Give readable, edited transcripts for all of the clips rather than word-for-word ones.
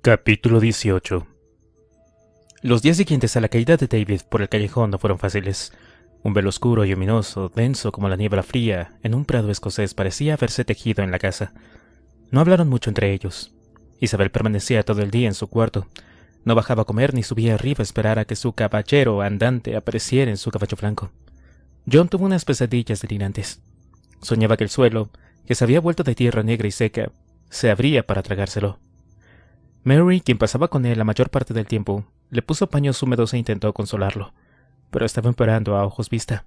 Capítulo 18. Los días siguientes a la caída de David por el callejón no fueron fáciles. Un velo oscuro y ominoso, denso como la niebla fría, en un prado escocés parecía haberse tejido en la casa. No hablaron mucho entre ellos. Isabel permanecía todo el día en su cuarto. No bajaba a comer ni subía arriba a esperar a que su caballero andante apareciera en su caballo blanco. John tuvo unas pesadillas delirantes. Soñaba que el suelo, que se había vuelto de tierra negra y seca, se abría para tragárselo. Mary, quien pasaba con él la mayor parte del tiempo, le puso paños húmedos e intentó consolarlo, pero estaba empeorando a ojos vista.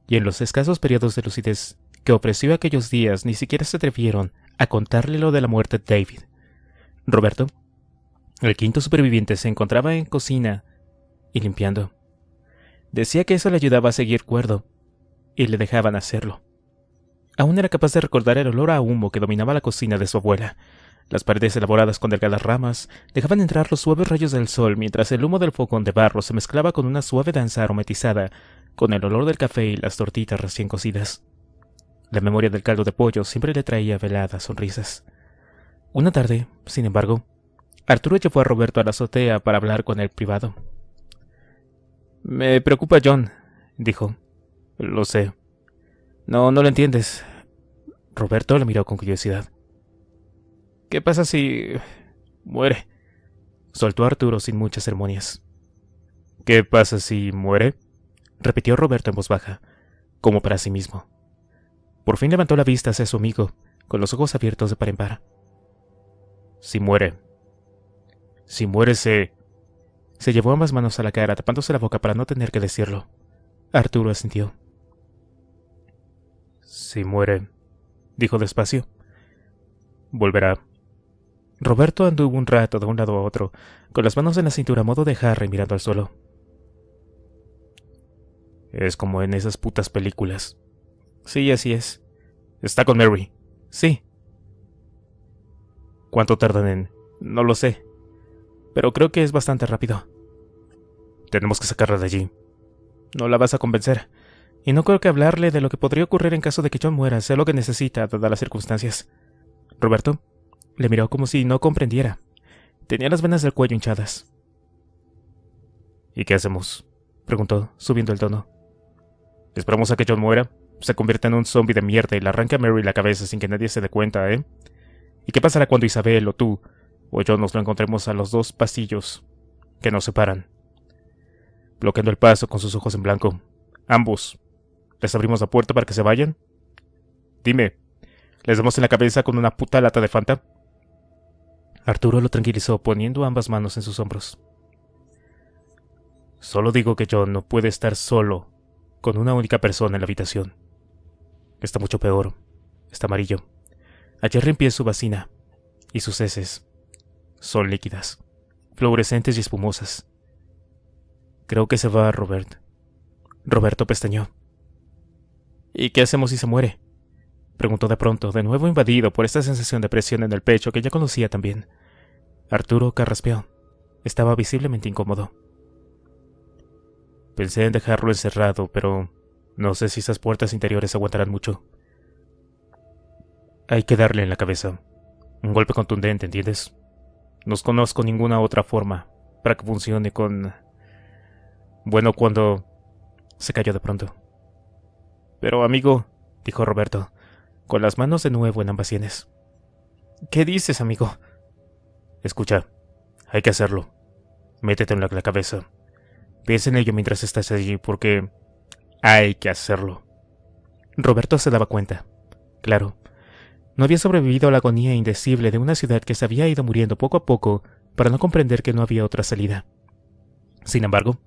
Y en los escasos periodos de lucidez que ofreció aquellos días ni siquiera se atrevieron a contarle lo de la muerte de David. Roberto, el quinto superviviente, se encontraba en cocina y limpiando. Decía que eso le ayudaba a seguir cuerdo, y le dejaban hacerlo. Aún era capaz de recordar el olor a humo que dominaba la cocina de su abuela. Las paredes elaboradas con delgadas ramas dejaban entrar los suaves rayos del sol mientras el humo del fogón de barro se mezclaba con una suave danza aromatizada con el olor del café y las tortitas recién cocidas. La memoria del caldo de pollo siempre le traía veladas sonrisas. Una tarde, sin embargo, Arturo llevó a Roberto a la azotea para hablar con él privado. «Me preocupa John», dijo. «Lo sé. No lo entiendes». Roberto le miró con curiosidad. «¿Qué pasa si muere?», soltó Arturo sin muchas ceremonias. «¿Qué pasa si muere?», repitió Roberto en voz baja, como para sí mismo. Por fin levantó la vista hacia su amigo, con los ojos abiertos de par en par. «Si muere. Si muere se...». Se llevó ambas manos a la cara, tapándose la boca para no tener que decirlo. Arturo asintió. «Si muere», dijo despacio, «volverá». Roberto anduvo un rato de un lado a otro, con las manos en la cintura a modo de Harry mirando al suelo. «Es como en esas putas películas». «Sí, así es». «¿Está con Mary?» «Sí». «¿Cuánto tardan en...?» «No lo sé, pero creo que es bastante rápido». «Tenemos que sacarla de allí». «No la vas a convencer, y no creo que hablarle de lo que podría ocurrir en caso de que John muera sea lo que necesita, dadas las circunstancias». Roberto le miró como si no comprendiera. Tenía las venas del cuello hinchadas. «¿Y qué hacemos?», preguntó, subiendo el tono. «¿Esperamos a que John muera, se convierta en un zombie de mierda y le arranque a Mary la cabeza sin que nadie se dé cuenta, ¿Y qué pasará cuando Isabel o tú o yo nos lo encontremos a los dos pasillos que nos separan, bloqueando el paso con sus ojos en blanco? Ambos. ¿Les abrimos la puerta para que se vayan? Dime, ¿les damos en la cabeza con una puta lata de Fanta?» Arturo lo tranquilizó poniendo ambas manos en sus hombros. «Solo digo que John no puede estar solo con una única persona en la habitación. Está mucho peor. Está amarillo. Ayer limpié su vagina y sus heces. Son líquidas, fluorescentes y espumosas. Creo que se va, Robert». Roberto pestañeó. «¿Y qué hacemos si se muere?», preguntó de pronto, de nuevo invadido por esta sensación de presión en el pecho que ya conocía también. Arturo carraspeó. Estaba visiblemente incómodo. «Pensé en dejarlo encerrado, pero no sé si esas puertas interiores aguantarán mucho. Hay que darle en la cabeza. Un golpe contundente, ¿entiendes? No conozco ninguna otra forma para que funcione con... Bueno, cuando...». Se calló de pronto. «Pero, amigo», dijo Roberto, con las manos de nuevo en ambas sienes. «¿Qué dices, amigo?» «Escucha, hay que hacerlo. Métete en la cabeza. Piensa en ello mientras estás allí, porque hay que hacerlo». Roberto se daba cuenta. Claro, no había sobrevivido a la agonía indecible de una ciudad que se había ido muriendo poco a poco para no comprender que no había otra salida. Sin embargo,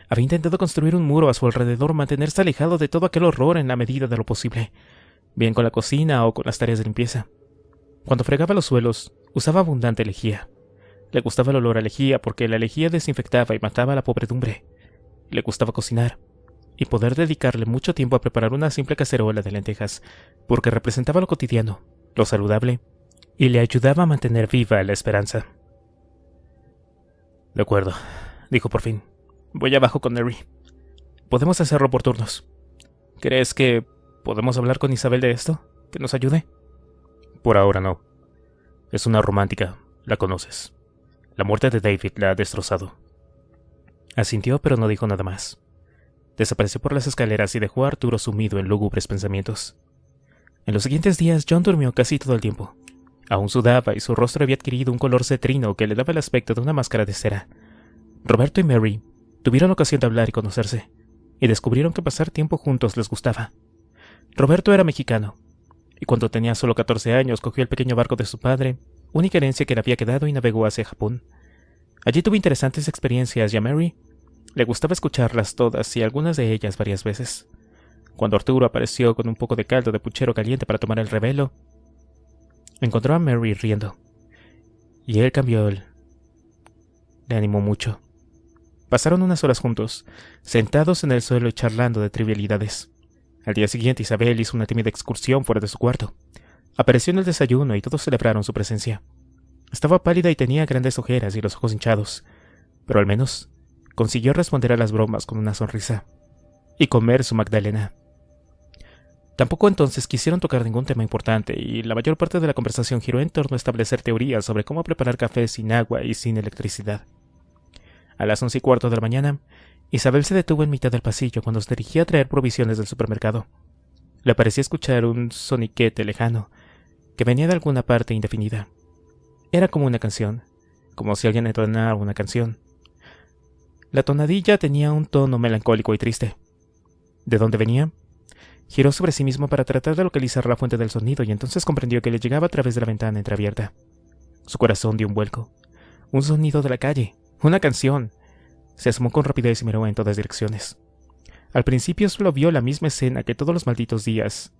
había intentado construir un muro a su alrededor, mantenerse alejado de todo aquel horror en la medida de lo posible, bien con la cocina o con las tareas de limpieza. Cuando fregaba los suelos, usaba abundante lejía. Le gustaba el olor a lejía porque la lejía desinfectaba y mataba a la podredumbre. Le gustaba cocinar y poder dedicarle mucho tiempo a preparar una simple cacerola de lentejas, porque representaba lo cotidiano, lo saludable, y le ayudaba a mantener viva la esperanza. «De acuerdo», dijo por fin. «Voy abajo con Mary. Podemos hacerlo por turnos. ¿Crees que podemos hablar con Isabel de esto? ¿Que nos ayude?» «Por ahora no. Es una romántica, la conoces. La muerte de David la ha destrozado. Asintió, pero no dijo nada más. Desapareció por las escaleras y dejó a Arturo sumido en lúgubres pensamientos. En los siguientes días, John durmió casi todo el tiempo. Aún sudaba y su rostro había adquirido un color cetrino que le daba el aspecto de una máscara de cera. Roberto y Mary tuvieron ocasión de hablar y conocerse, y descubrieron que pasar tiempo juntos les gustaba. Roberto era mexicano, y cuando tenía solo 14 años cogió el pequeño barco de su padre, única herencia que le había quedado, y navegó hacia Japón. Allí tuvo interesantes experiencias y a Mary le gustaba escucharlas todas y algunas de ellas varias veces. Cuando Arturo apareció con un poco de caldo de puchero caliente para tomar el revelo, encontró a Mary riendo, y él le animó mucho. Pasaron unas horas juntos, sentados en el suelo y charlando de trivialidades. Al día siguiente Isabel hizo una tímida excursión fuera de su cuarto. Apareció en el desayuno y todos celebraron su presencia. Estaba pálida y tenía grandes ojeras y los ojos hinchados, pero al menos consiguió responder a las bromas con una sonrisa y comer su magdalena. Tampoco entonces quisieron tocar ningún tema importante y la mayor parte de la conversación giró en torno a establecer teorías sobre cómo preparar café sin agua y sin electricidad. A las 11:15 de la mañana, Isabel se detuvo en mitad del pasillo cuando se dirigía a traer provisiones del supermercado. Le parecía escuchar un soniquete lejano que venía de alguna parte indefinida. Era como una canción, como si alguien entonara una canción. La tonadilla tenía un tono melancólico y triste. ¿De dónde venía? Giró sobre sí mismo para tratar de localizar la fuente del sonido y entonces comprendió que le llegaba a través de la ventana entreabierta. Su corazón dio un vuelco. Un sonido de la calle. Una canción. Se asomó con rapidez y miró en todas direcciones. Al principio solo vio la misma escena que todos los malditos días.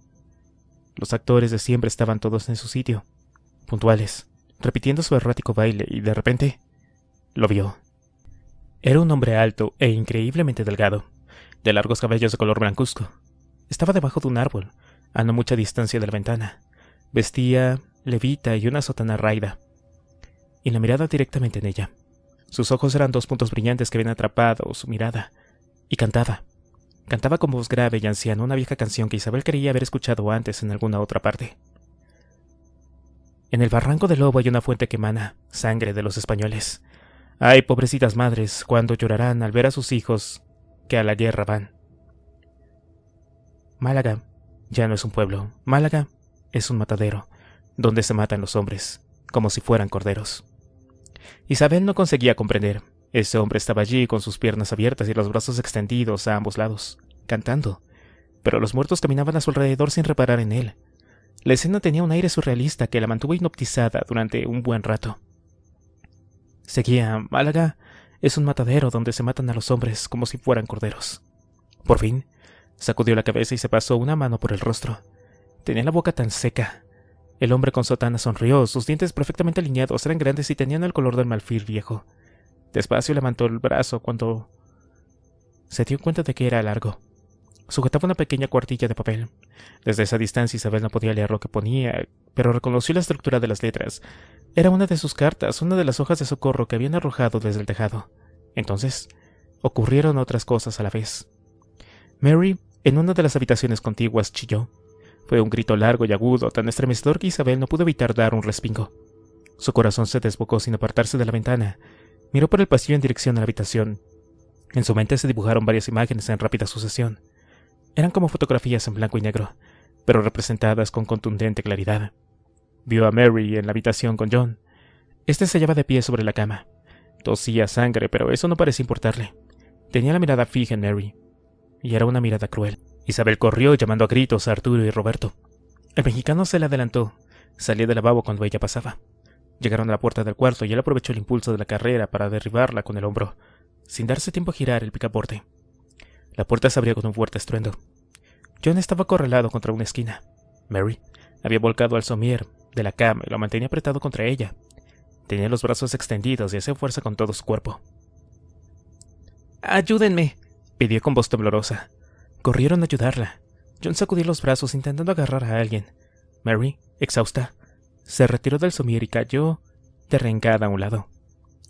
Los actores de siempre estaban todos en su sitio, puntuales, repitiendo su errático baile, y de repente lo vio. Era un hombre alto e increíblemente delgado, de largos cabellos de color blancuzco. Estaba debajo de un árbol, a no mucha distancia de la ventana. Vestía levita y una sotana raída, y la mirada directamente en ella. Sus ojos eran dos puntos brillantes que habían atrapado su mirada, y cantaba. Cantaba con voz grave y anciana una vieja canción que Isabel creía haber escuchado antes en alguna otra parte. En el barranco del Lobo hay una fuente que emana sangre de los españoles. Ay, pobrecitas madres, cuando llorarán al ver a sus hijos que a la guerra van. Málaga ya no es un pueblo. Málaga es un matadero, donde se matan los hombres, como si fueran corderos. Isabel no conseguía comprender. Ese hombre estaba allí con sus piernas abiertas y los brazos extendidos a ambos lados, cantando, pero los muertos caminaban a su alrededor sin reparar en él. La escena tenía un aire surrealista que la mantuvo hipnotizada durante un buen rato. Seguía: Málaga es un matadero donde se matan a los hombres como si fueran corderos. Por fin, sacudió la cabeza y se pasó una mano por el rostro. Tenía la boca tan seca. El hombre con sotana sonrió, sus dientes perfectamente alineados eran grandes y tenían el color del marfil viejo. Despacio levantó el brazo cuando se dio cuenta de que era largo. Sujetaba una pequeña cuartilla de papel. Desde esa distancia Isabel no podía leer lo que ponía, pero reconoció la estructura de las letras. Era una de sus cartas, una de las hojas de socorro que habían arrojado desde el tejado. Entonces, ocurrieron otras cosas a la vez. Mary, en una de las habitaciones contiguas, chilló. Fue un grito largo y agudo, tan estremecedor que Isabel no pudo evitar dar un respingo. Su corazón se desbocó sin apartarse de la ventana. Miró por el pasillo en dirección a la habitación. En su mente se dibujaron varias imágenes en rápida sucesión. Eran como fotografías en blanco y negro, pero representadas con contundente claridad. Vio a Mary en la habitación con John. Este se hallaba de pie sobre la cama. Tosía sangre, pero eso no parecía importarle. Tenía la mirada fija en Mary, y era una mirada cruel. Isabel corrió llamando a gritos a Arturo y Roberto. El mexicano se le adelantó. Salía del lavabo cuando ella pasaba. Llegaron a la puerta del cuarto y él aprovechó el impulso de la carrera para derribarla con el hombro, sin darse tiempo a girar el picaporte. La puerta se abrió con un fuerte estruendo. John estaba acorralado contra una esquina. Mary había volcado al somier de la cama y lo mantenía apretado contra ella. Tenía los brazos extendidos y hacía fuerza con todo su cuerpo. «¡Ayúdenme!», pidió con voz temblorosa. Corrieron a ayudarla. John sacudió los brazos intentando agarrar a alguien. Mary, exhausta, se retiró del somier y cayó derrengada a un lado.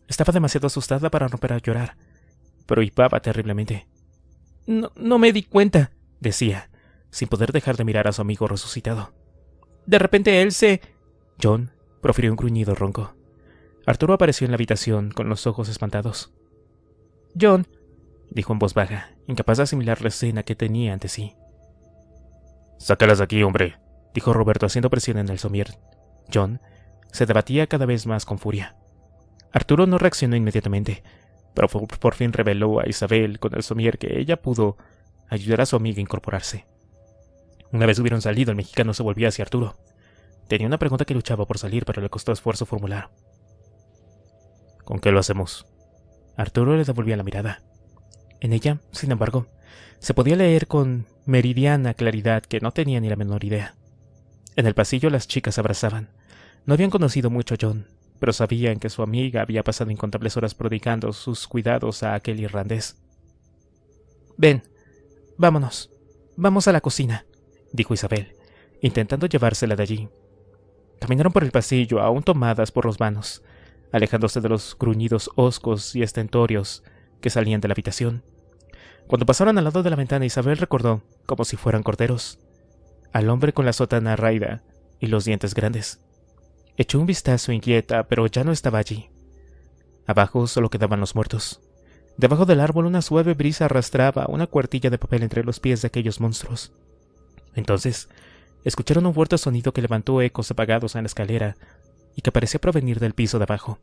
Estaba demasiado asustada para romper a llorar, pero hipaba terriblemente. No me di cuenta», decía, sin poder dejar de mirar a su amigo resucitado. «De repente él se...» John profirió un gruñido ronco. Arturo apareció en la habitación con los ojos espantados. «John», dijo en voz baja, incapaz de asimilar la escena que tenía ante sí. «Sácalas de aquí, hombre», dijo Roberto haciendo presión en el somier. John se debatía cada vez más con furia. Arturo no reaccionó inmediatamente, pero por fin reveló a Isabel con el somier que ella pudo ayudar a su amiga a incorporarse. Una vez hubieron salido, el mexicano se volvió hacia Arturo. Tenía una pregunta que luchaba por salir, pero le costó esfuerzo formular. «¿Con qué lo hacemos?» Arturo le devolvía la mirada. En ella, sin embargo, se podía leer con meridiana claridad que no tenía ni la menor idea. En el pasillo las chicas se abrazaban. No habían conocido mucho a John, pero sabían que su amiga había pasado incontables horas prodigando sus cuidados a aquel irlandés. «Ven, vámonos. Vamos a la cocina», dijo Isabel, intentando llevársela de allí. Caminaron por el pasillo, aún tomadas por los vanos, alejándose de los gruñidos hoscos y estentorios que salían de la habitación. Cuando pasaron al lado de la ventana, Isabel recordó, como si fueran corderos, al hombre con la sotana raída y los dientes grandes. Echó un vistazo inquieta, pero ya no estaba allí. Abajo solo quedaban los muertos. Debajo del árbol una suave brisa arrastraba una cuartilla de papel entre los pies de aquellos monstruos. Entonces, escucharon un fuerte sonido que levantó ecos apagados en la escalera y que parecía provenir del piso de abajo.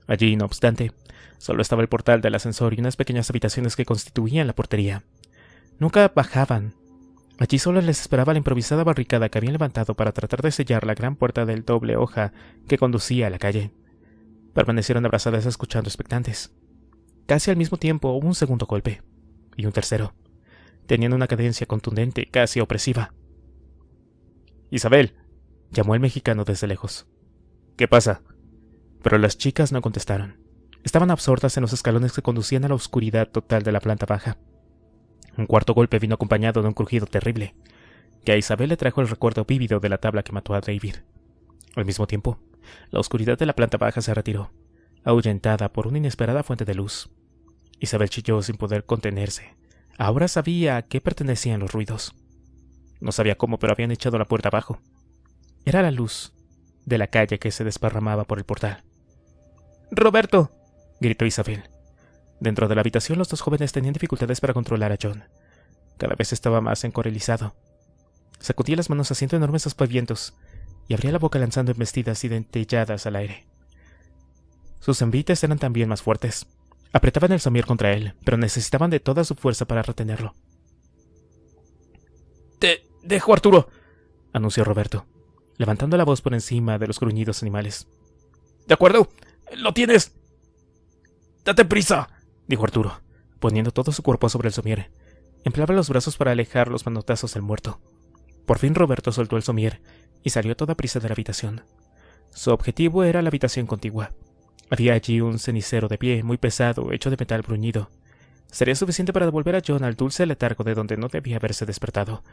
Allí, no obstante, solo estaba el portal del ascensor y unas pequeñas habitaciones que constituían la portería. Nunca bajaban. Allí solo les esperaba la improvisada barricada que habían levantado para tratar de sellar la gran puerta del doble hoja que conducía a la calle. Permanecieron abrazadas escuchando expectantes. Casi al mismo tiempo hubo un segundo golpe, y un tercero. Tenían una cadencia contundente, casi opresiva. «Isabel», llamó el mexicano desde lejos. «¿Qué pasa?» Pero las chicas no contestaron. Estaban absortas en los escalones que conducían a la oscuridad total de la planta baja. Un cuarto golpe vino acompañado de un crujido terrible, que a Isabel le trajo el recuerdo vívido de la tabla que mató a David. Al mismo tiempo, la oscuridad de la planta baja se retiró, ahuyentada por una inesperada fuente de luz. Isabel chilló sin poder contenerse. Ahora sabía a qué pertenecían los ruidos. No sabía cómo, pero habían echado la puerta abajo. Era la luz de la calle que se desparramaba por el portal. «¡Roberto!», gritó Isabel. Dentro de la habitación los dos jóvenes tenían dificultades para controlar a John. Cada vez estaba más encorelizado. Sacudía las manos haciendo enormes aspavientos y abría la boca lanzando embestidas y dentelladas al aire. Sus envites eran también más fuertes. Apretaban el somier contra él, pero necesitaban de toda su fuerza para retenerlo. «Te dejo, Arturo», anunció Roberto, levantando la voz por encima de los gruñidos animales. «¿De acuerdo? ¡Lo tienes! ¡Date prisa!», dijo Arturo, poniendo todo su cuerpo sobre el somier. Empleaba los brazos para alejar los manotazos del muerto. Por fin Roberto soltó el somier y salió a toda prisa de la habitación. Su objetivo era la habitación contigua. Había allí un cenicero de pie, muy pesado, hecho de metal bruñido. Sería suficiente para devolver a John al dulce letargo de donde no debía haberse despertado,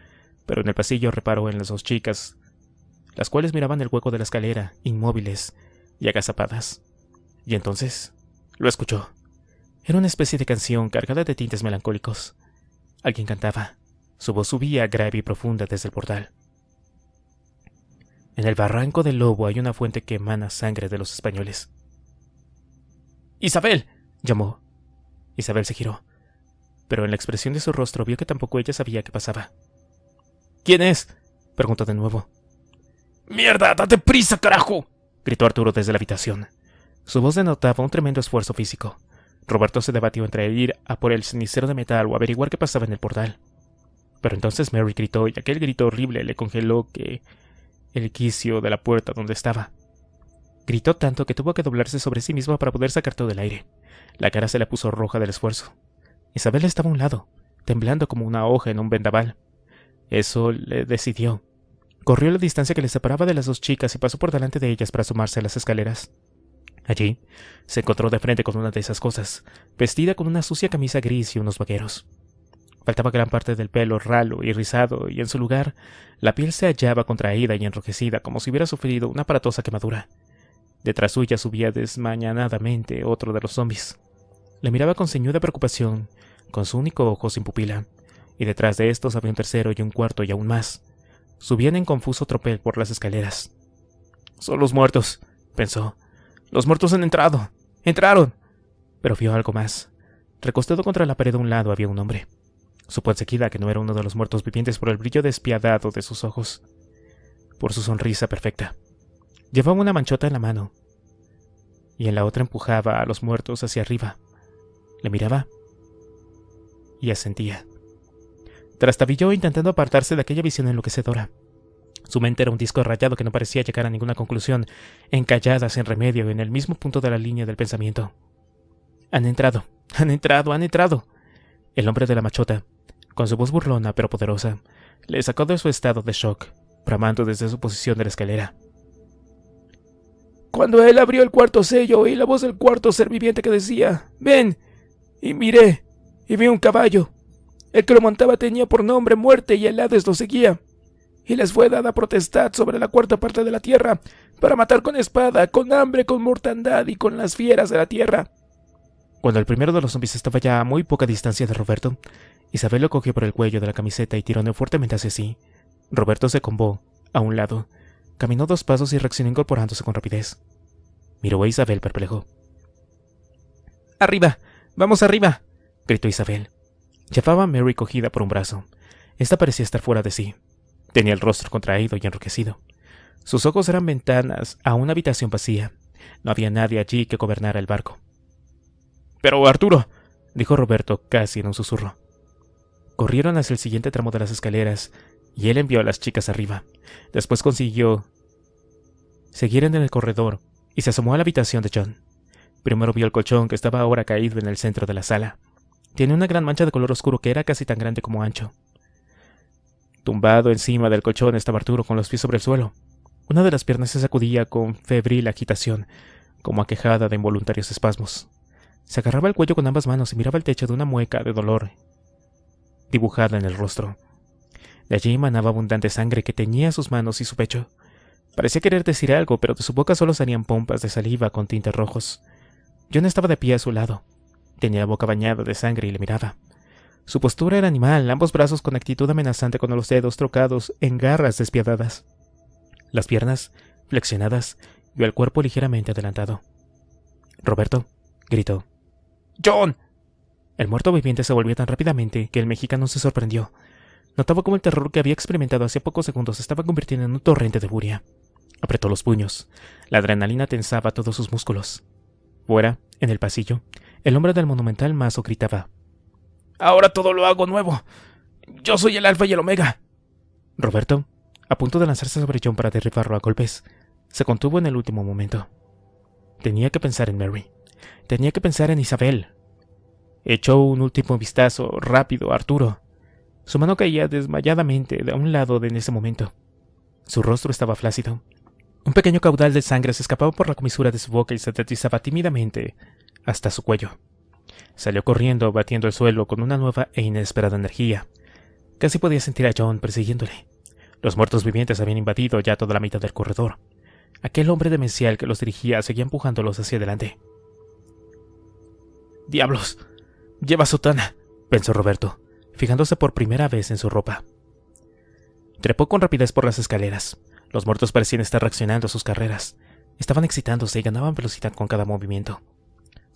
pero en el pasillo reparó en las dos chicas, las cuales miraban el hueco de la escalera, inmóviles y agazapadas. Y entonces lo escuchó. Era una especie de canción cargada de tintes melancólicos. Alguien cantaba. Su voz subía grave y profunda desde el portal. «En el barranco del Lobo hay una fuente que emana sangre de los españoles». «¡Isabel!», llamó. Isabel se giró, pero en la expresión de su rostro vio que tampoco ella sabía qué pasaba. «¿Quién es?», preguntó de nuevo. «¡Mierda! ¡Date prisa, carajo!», gritó Arturo desde la habitación. Su voz denotaba un tremendo esfuerzo físico. Roberto se debatió entre ir a por el cenicero de metal o averiguar qué pasaba en el portal. Pero entonces Mary gritó, y aquel grito horrible le congeló el quicio de la puerta donde estaba. Gritó tanto que tuvo que doblarse sobre sí misma para poder sacar todo el aire. La cara se le puso roja del esfuerzo. Isabel estaba a un lado, temblando como una hoja en un vendaval. Eso le decidió. Corrió la distancia que le separaba de las dos chicas y pasó por delante de ellas para asomarse a las escaleras. Allí se encontró de frente con una de esas cosas, vestida con una sucia camisa gris y unos vaqueros. Faltaba gran parte del pelo ralo y rizado, y en su lugar la piel se hallaba contraída y enrojecida como si hubiera sufrido una aparatosa quemadura. Detrás suya subía desmañanadamente otro de los zombies. Le miraba con ceñuda preocupación, con su único ojo sin pupila, y detrás de estos había un tercero y un cuarto y aún más. Subían en confuso tropel por las escaleras. «Son los muertos», pensó, ¡Los muertos han entrado! ¡Entraron! Pero vio algo más. Recostado contra la pared de un lado había un hombre. Supo enseguida que no era uno de los muertos vivientes por el brillo despiadado de sus ojos, por su sonrisa perfecta. Llevaba una manchota en la mano, y en la otra empujaba a los muertos hacia arriba. Le miraba y asentía. Trastabilló intentando apartarse de aquella visión enloquecedora. Su mente era un disco rayado que no parecía llegar a ninguna conclusión, encallada sin remedio en el mismo punto de la línea del pensamiento. Han entrado, han entrado, han entrado. El hombre de la machota, con su voz burlona pero poderosa, le sacó de su estado de shock, bramando desde su posición de la escalera. Cuando él abrió el cuarto sello, oí la voz del cuarto ser viviente que decía: «Ven». Y miré, y vi un caballo. El que lo montaba tenía por nombre Muerte, y el Hades lo seguía. Y les fue dada potestad sobre la cuarta parte de la tierra, para matar con espada, con hambre, con mortandad y con las fieras de la tierra. Cuando el primero de los zombies estaba ya a muy poca distancia de Roberto, Isabel lo cogió por el cuello de la camiseta y tironeó fuertemente hacia sí. Roberto se combó a un lado, caminó 2 pasos y reaccionó incorporándose con rapidez. Miró a Isabel perplejo. «¡Arriba! ¡Vamos arriba!», gritó Isabel. Llevaba a Mary cogida por un brazo. Esta parecía estar fuera de sí. Tenía el rostro contraído y enrojecido. Sus ojos eran ventanas a una habitación vacía. No había nadie allí que gobernara el barco. «Pero, Arturo», dijo Roberto casi en un susurro. Corrieron hacia el siguiente tramo de las escaleras y él envió a las chicas arriba. Después consiguió seguir en el corredor y se asomó a la habitación de John. Primero vio el colchón que estaba ahora caído en el centro de la sala. Tenía una gran mancha de color oscuro que era casi tan grande como ancho. Tumbado encima del colchón estaba Arturo con los pies sobre el suelo. Una de las piernas se sacudía con febril agitación, como aquejada de involuntarios espasmos. Se agarraba el cuello con ambas manos y miraba el techo de una mueca de dolor dibujada en el rostro. De allí emanaba abundante sangre que teñía sus manos y su pecho. Parecía querer decir algo, pero de su boca solo salían pompas de saliva con tintes rojos. John estaba de pie a su lado. Tenía la boca bañada de sangre y le miraba. Su postura era animal, ambos brazos con actitud amenazante con los dedos trocados en garras despiadadas. Las piernas flexionadas y el cuerpo ligeramente adelantado. «Roberto», gritó. «¡John!». El muerto viviente se volvió tan rápidamente que el mexicano se sorprendió. Notaba cómo el terror que había experimentado hace pocos segundos se estaba convirtiendo en un torrente de furia. Apretó los puños. La adrenalina tensaba todos sus músculos. Fuera, en el pasillo, el hombre del monumental mazo gritaba: «Ahora todo lo hago nuevo. Yo soy el alfa y el omega». Roberto, a punto de lanzarse sobre John para derribarlo a golpes, se contuvo en el último momento. Tenía que pensar en Mary. Tenía que pensar en Isabel. Echó un último vistazo rápido a Arturo. Su mano caía desmayadamente de un lado en ese momento. Su rostro estaba flácido. Un pequeño caudal de sangre se escapaba por la comisura de su boca y se deslizaba tímidamente hasta su cuello. Salió corriendo, batiendo el suelo con una nueva e inesperada energía. Casi podía sentir a John persiguiéndole. Los muertos vivientes habían invadido ya toda la mitad del corredor. Aquel hombre demencial que los dirigía seguía empujándolos hacia adelante. «¡Diablos! Lleva sotana», pensó Roberto, fijándose por primera vez en su ropa. Trepó con rapidez por las escaleras. Los muertos parecían estar reaccionando a sus carreras. Estaban excitándose y ganaban velocidad con cada movimiento.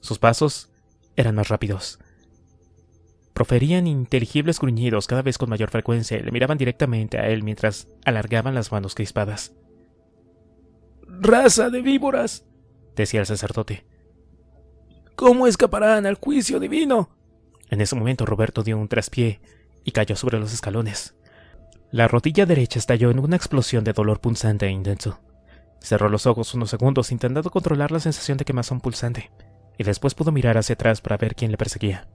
Sus pasos eran más rápidos. Proferían inteligibles gruñidos cada vez con mayor frecuencia y le miraban directamente a él mientras alargaban las manos crispadas. «¡Raza de víboras!», decía el sacerdote. «¿Cómo escaparán al juicio divino?». En ese momento Roberto dio un traspié y cayó sobre los escalones. La rodilla derecha estalló en una explosión de dolor punzante e intenso. Cerró los ojos unos segundos intentando controlar la sensación de quemazón pulsante, y después pudo mirar hacia atrás para ver quién le perseguía.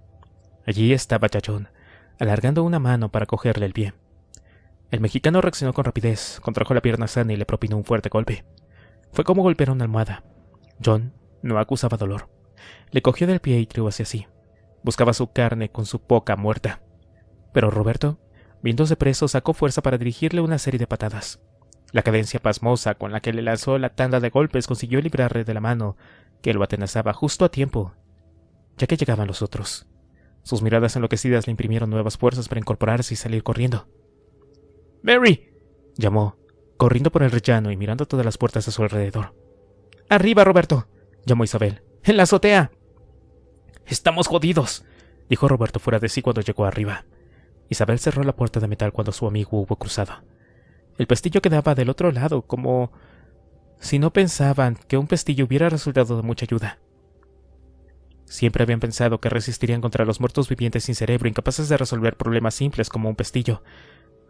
Allí estaba John, alargando una mano para cogerle el pie. El mexicano reaccionó con rapidez, contrajo la pierna sana y le propinó un fuerte golpe. Fue como golpear una almohada. John no acusaba dolor. Le cogió del pie y tiró hacia sí. Buscaba su carne con su boca muerta. Pero Roberto, viéndose preso, sacó fuerza para dirigirle una serie de patadas. La cadencia pasmosa con la que le lanzó la tanda de golpes consiguió librarle de la mano que lo atenazaba justo a tiempo, ya que llegaban los otros. Sus miradas enloquecidas le imprimieron nuevas fuerzas para incorporarse y salir corriendo. «¡Mary!», llamó, corriendo por el rellano y mirando todas las puertas a su alrededor. «¡Arriba, Roberto! llamó Isabel. ¡En la azotea! ¡Estamos jodidos!, dijo Roberto fuera de sí cuando llegó arriba. Isabel cerró la puerta de metal cuando su amigo hubo cruzado. El pestillo quedaba del otro lado, como si no pensaban que un pestillo hubiera resultado de mucha ayuda. Siempre habían pensado que resistirían contra los muertos vivientes sin cerebro, incapaces de resolver problemas simples como un pestillo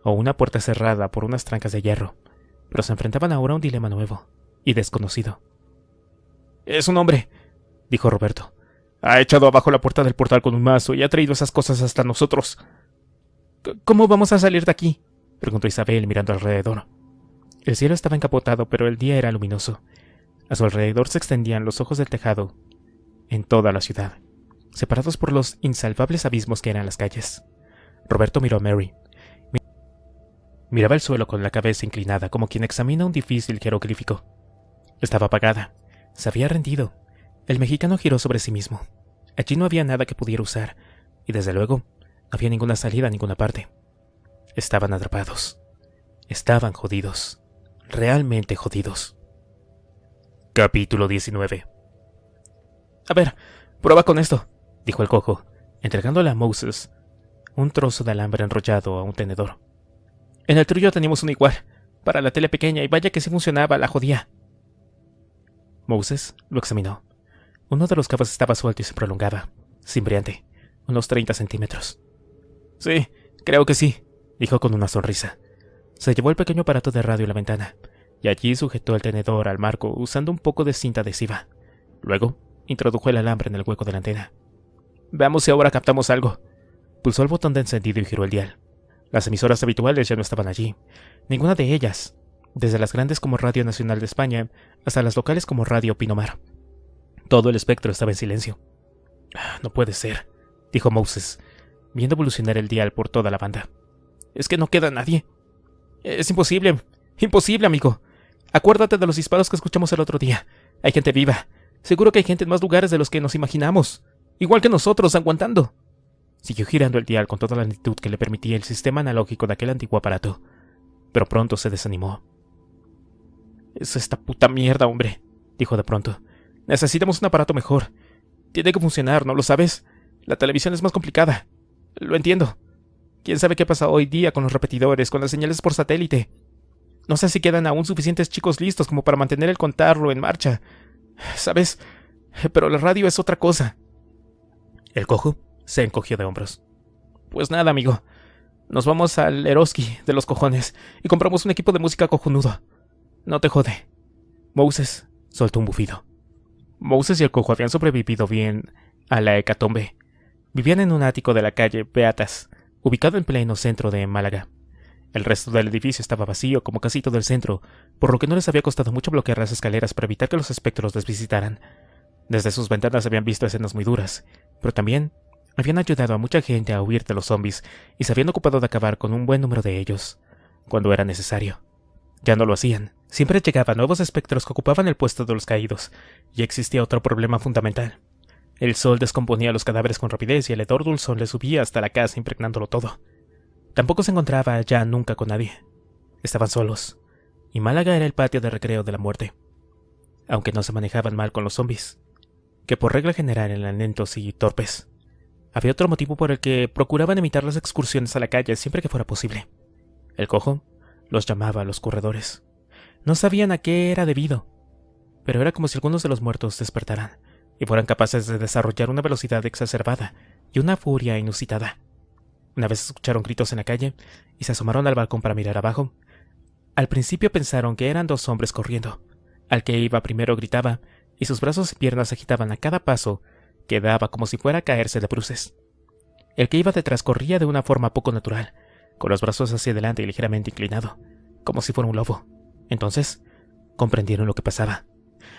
o una puerta cerrada por unas trancas de hierro, pero se enfrentaban ahora a un dilema nuevo y desconocido. «Es un hombre», dijo Roberto. «Ha echado abajo la puerta del portal con un mazo y ha traído esas cosas hasta nosotros». «¿Cómo vamos a salir de aquí?», preguntó Isabel mirando alrededor. El cielo estaba encapotado, pero el día era luminoso. A su alrededor se extendían los ojos del tejado en toda la ciudad, separados por los insalvables abismos que eran las calles. Roberto miró a Mary. Miraba el suelo con la cabeza inclinada, como quien examina un difícil jeroglífico. Estaba apagada. Se había rendido. El mexicano giró sobre sí mismo. Allí no había nada que pudiera usar, y desde luego, no había ninguna salida a ninguna parte. Estaban atrapados. Estaban jodidos. Realmente jodidos. Capítulo 19. «A ver, prueba con esto», dijo el cojo, entregándole a Moses un trozo de alambre enrollado a un tenedor. «En el tuyo teníamos uno igual, para la tele pequeña, y vaya que sí funcionaba, la jodía». Moses lo examinó. Uno de los cabos estaba suelto y se prolongaba, cimbreante, unos 30 centímetros. «Sí, creo que sí», dijo con una sonrisa. Se llevó el pequeño aparato de radio a la ventana, y allí sujetó el tenedor al marco usando un poco de cinta adhesiva. Luego, introdujo el alambre en el hueco de la antena. «Veamos si ahora captamos algo». Pulsó el botón de encendido y giró el dial. Las emisoras habituales ya no estaban allí. Ninguna de ellas, desde las grandes como Radio Nacional de España hasta las locales como Radio Pinomar. Todo el espectro estaba en silencio. «No puede ser», dijo Moses, viendo evolucionar el dial por toda la banda. «Es que no queda nadie». «Es imposible. Imposible, amigo. Acuérdate de los disparos que escuchamos el otro día. Hay gente viva. Seguro que hay gente en más lugares de los que nos imaginamos. Igual que nosotros, aguantando». Siguió girando el dial con toda la lentitud que le permitía el sistema analógico de aquel antiguo aparato, pero pronto se desanimó. «Es esta puta mierda, hombre», dijo de pronto. «Necesitamos un aparato mejor. Tiene que funcionar, ¿no lo sabes? La televisión es más complicada. Lo entiendo. ¿Quién sabe qué pasa hoy día con los repetidores, con las señales por satélite? No sé si quedan aún suficientes chicos listos como para mantener el contarlo en marcha. ¿Sabes? Pero la radio es otra cosa». El cojo se encogió de hombros. «Pues nada, amigo. Nos vamos al Eroski de los cojones y compramos un equipo de música cojonudo. No te jode». Moses soltó un bufido. Moses y el cojo habían sobrevivido bien a la hecatombe. Vivían en un ático de la calle Beatas, ubicado en pleno centro de Málaga. El resto del edificio estaba vacío, como casi todo el centro, por lo que no les había costado mucho bloquear las escaleras para evitar que los espectros les visitaran. Desde sus ventanas habían visto escenas muy duras, pero también habían ayudado a mucha gente a huir de los zombies y se habían ocupado de acabar con un buen número de ellos, cuando era necesario. Ya no lo hacían. Siempre llegaban nuevos espectros que ocupaban el puesto de los caídos, y existía otro problema fundamental. El sol descomponía los cadáveres con rapidez y el hedor dulzón le subía hasta la casa impregnándolo todo. Tampoco se encontraba ya nunca con nadie. Estaban solos, y Málaga era el patio de recreo de la muerte. Aunque no se manejaban mal con los zombies, que por regla general eran lentos y torpes. Había otro motivo por el que procuraban evitar las excursiones a la calle siempre que fuera posible. El cojo los llamaba los corredores. No sabían a qué era debido, pero era como si algunos de los muertos despertaran y fueran capaces de desarrollar una velocidad exacerbada y una furia inusitada. Una vez escucharon gritos en la calle y se asomaron al balcón para mirar abajo. Al principio pensaron que eran dos hombres corriendo. Al que iba primero gritaba y sus brazos y piernas se agitaban a cada paso que daba como si fuera a caerse de bruces. El que iba detrás corría de una forma poco natural, con los brazos hacia adelante y ligeramente inclinado, como si fuera un lobo. Entonces, comprendieron lo que pasaba.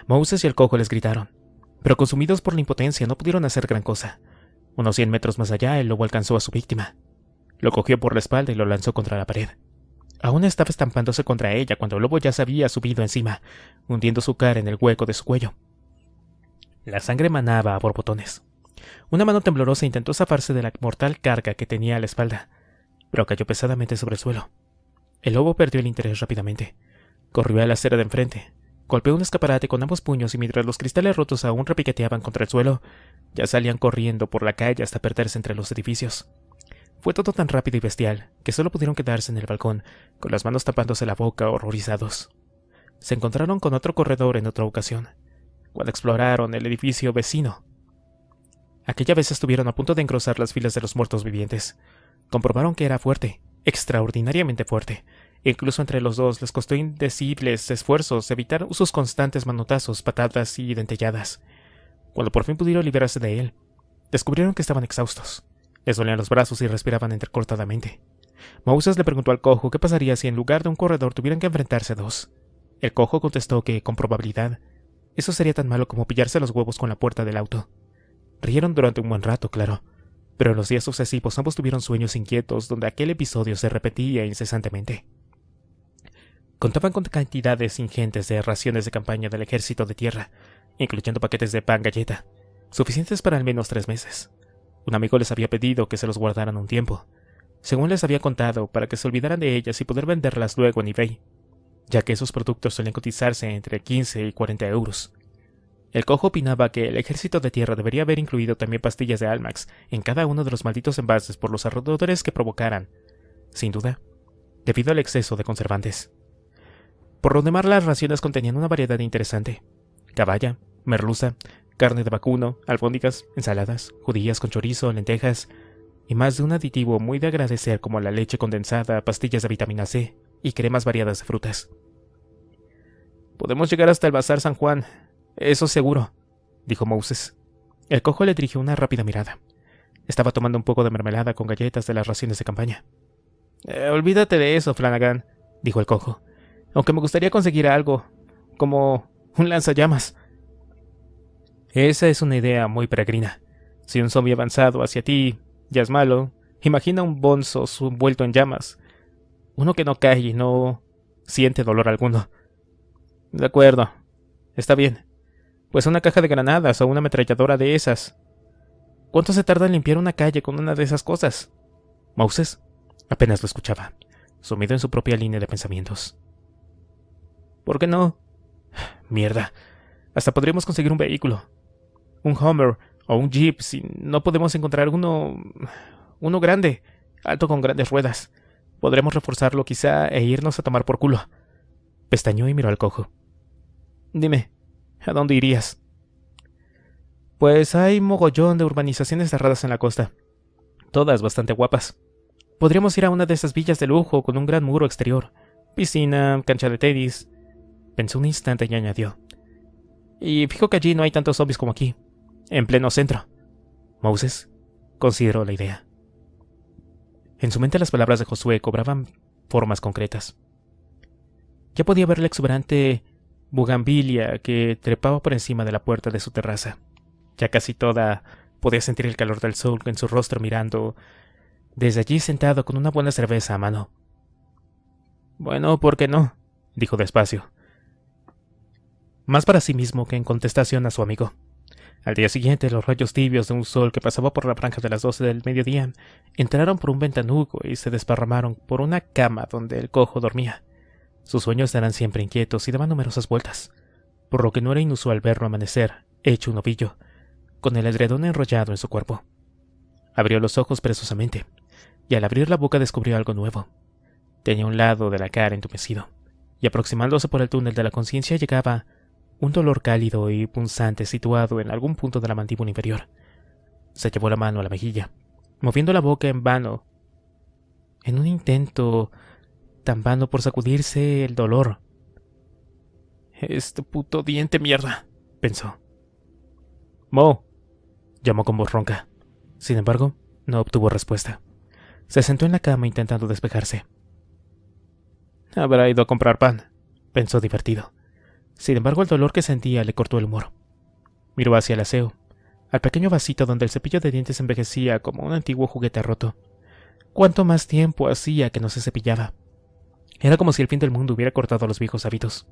Moses y el cojo les gritaron, pero consumidos por la impotencia no pudieron hacer gran cosa. Unos 100 metros más allá, el lobo alcanzó a su víctima. Lo cogió por la espalda y lo lanzó contra la pared. Aún estaba estampándose contra ella cuando el lobo ya se había subido encima, hundiendo su cara en el hueco de su cuello. La sangre manaba a borbotones. Una mano temblorosa intentó zafarse de la mortal carga que tenía a la espalda, pero cayó pesadamente sobre el suelo. El lobo perdió el interés rápidamente. Corrió a la acera de enfrente, Golpeó un escaparate con ambos puños y mientras los cristales rotos aún repiqueteaban contra el suelo, ya salían corriendo por la calle hasta perderse entre los edificios. Fue todo tan rápido y bestial que solo pudieron quedarse en el balcón, con las manos tapándose la boca, horrorizados. Se encontraron con otro corredor en otra ocasión, cuando exploraron el edificio vecino. Aquella vez estuvieron a punto de engrosar las filas de los muertos vivientes. Comprobaron que era fuerte, extraordinariamente fuerte. Incluso entre los dos les costó indecibles esfuerzos evitar sus constantes manotazos, patadas y dentelladas. Cuando por fin pudieron liberarse de él, descubrieron que estaban exhaustos. Les dolían los brazos y respiraban entrecortadamente. Moses le preguntó al cojo qué pasaría si en lugar de un corredor tuvieran que enfrentarse dos. El cojo contestó que, con probabilidad, eso sería tan malo como pillarse los huevos con la puerta del auto. Rieron durante un buen rato, claro, pero en los días sucesivos ambos tuvieron sueños inquietos donde aquel episodio se repetía incesantemente. Contaban con cantidades ingentes de raciones de campaña del ejército de tierra, incluyendo paquetes de pan galleta, suficientes para al menos 3 meses. Un amigo les había pedido que se los guardaran un tiempo, según les había contado, para que se olvidaran de ellas y poder venderlas luego en eBay, ya que esos productos suelen cotizarse entre 15 y 40 euros. El cojo opinaba que el ejército de tierra debería haber incluido también pastillas de Almax en cada uno de los malditos envases por los alrededores que provocaran, sin duda, debido al exceso de conservantes. Por lo demás, las raciones contenían una variedad interesante: caballa, merluza, carne de vacuno, albóndigas, ensaladas, judías con chorizo, lentejas, y más de un aditivo muy de agradecer como la leche condensada, pastillas de vitamina C y cremas variadas de frutas. «Podemos llegar hasta el Bazar San Juan, eso seguro», dijo Moses. El cojo le dirigió una rápida mirada. Estaba tomando un poco de mermelada con galletas de las raciones de campaña. «Olvídate de eso, Flanagan», dijo el cojo. «Aunque me gustaría conseguir algo, como un lanzallamas». «Esa es una idea muy peregrina. Si un zombie avanzado hacia ti ya es malo, imagina un bonzo envuelto en llamas. Uno que no cae y no siente dolor alguno». «De acuerdo. Está bien. Pues una caja de granadas o una ametralladora de esas». «¿Cuánto se tarda en limpiar una calle con una de esas cosas?» Moses apenas lo escuchaba, sumido en su propia línea de pensamientos. «¿Por qué no? Mierda. Hasta podríamos conseguir un vehículo. Un Hummer o un Jeep si no podemos encontrar uno grande, alto con grandes ruedas. Podremos reforzarlo quizá e irnos a tomar por culo». Pestañeó y miró al cojo. «Dime, ¿a dónde irías?» «Pues hay mogollón de urbanizaciones cerradas en la costa. Todas bastante guapas. Podríamos ir a una de esas villas de lujo con un gran muro exterior. Piscina, cancha de tenis». Pensó un instante y añadió: «Y fijo que allí no hay tantos zombies como aquí, en pleno centro». Moses consideró la idea. En su mente las palabras de Josué cobraban formas concretas. Ya podía ver la exuberante bugambilia que trepaba por encima de la puerta de su terraza. Ya casi toda podía sentir el calor del sol en su rostro mirando desde allí sentado con una buena cerveza a mano. «Bueno, ¿por qué no?», dijo despacio, más para sí mismo que en contestación a su amigo. Al día siguiente, los rayos tibios de un sol que pasaba por la franja de las 12 del mediodía entraron por un ventanuco y se desparramaron por una cama donde el cojo dormía. Sus sueños eran siempre inquietos y daban numerosas vueltas, por lo que no era inusual verlo amanecer, hecho un ovillo, con el edredón enrollado en su cuerpo. Abrió los ojos perezosamente, y al abrir la boca descubrió algo nuevo. Tenía un lado de la cara entumecido, y aproximándose por el túnel de la conciencia llegaba un dolor cálido y punzante situado en algún punto de la mandíbula inferior. Se llevó la mano a la mejilla, moviendo la boca en vano, en un intento tan vano por sacudirse el dolor. «Este puto diente mierda», pensó. «Mo», llamó con voz ronca. Sin embargo, no obtuvo respuesta. Se sentó en la cama intentando despejarse. «Habrá ido a comprar pan», pensó divertido. Sin embargo, el dolor que sentía le cortó el humor. Miró hacia el aseo, al pequeño vasito donde el cepillo de dientes envejecía como un antiguo juguete roto. ¿Cuánto más tiempo hacía que no se cepillaba? Era como si el fin del mundo hubiera cortado los viejos hábitos.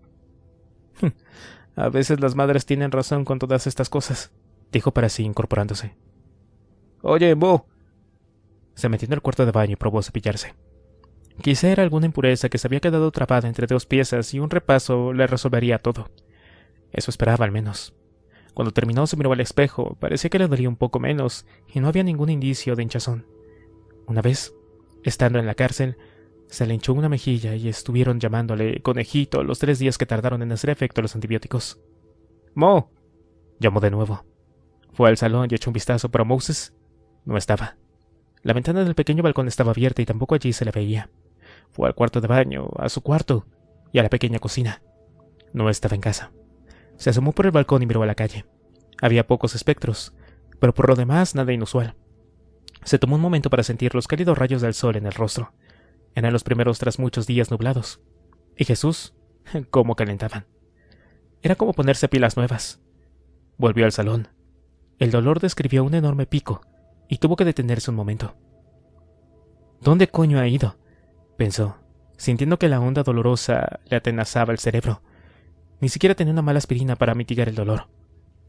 «A veces las madres tienen razón con todas estas cosas», dijo para sí, incorporándose. «Oye, Bo». Se metió en el cuarto de baño y probó cepillarse. Quizá era alguna impureza que se había quedado atrapada entre 2 piezas y un repaso le resolvería todo. Eso esperaba al menos. Cuando terminó se miró al espejo, parecía que le dolía un poco menos y no había ningún indicio de hinchazón. Una vez, estando en la cárcel, se le hinchó una mejilla y estuvieron llamándole conejito los 3 días que tardaron en hacer efecto los antibióticos. —¡Mo! —llamó de nuevo. Fue al salón y echó un vistazo, pero Moses no estaba. La ventana del pequeño balcón estaba abierta y tampoco allí se le veía. Fue al cuarto de baño, a su cuarto y a la pequeña cocina. No estaba en casa. Se asomó por el balcón y miró a la calle. Había pocos espectros, pero por lo demás nada inusual. Se tomó un momento para sentir los cálidos rayos del sol en el rostro. Eran los primeros tras muchos días nublados. Y Jesús, cómo calentaban. Era como ponerse pilas nuevas. Volvió al salón. El dolor describió un enorme pico y tuvo que detenerse un momento. ¿Dónde coño ha ido?, pensó, sintiendo que la onda dolorosa le atenazaba el cerebro. Ni siquiera tenía una mala aspirina para mitigar el dolor.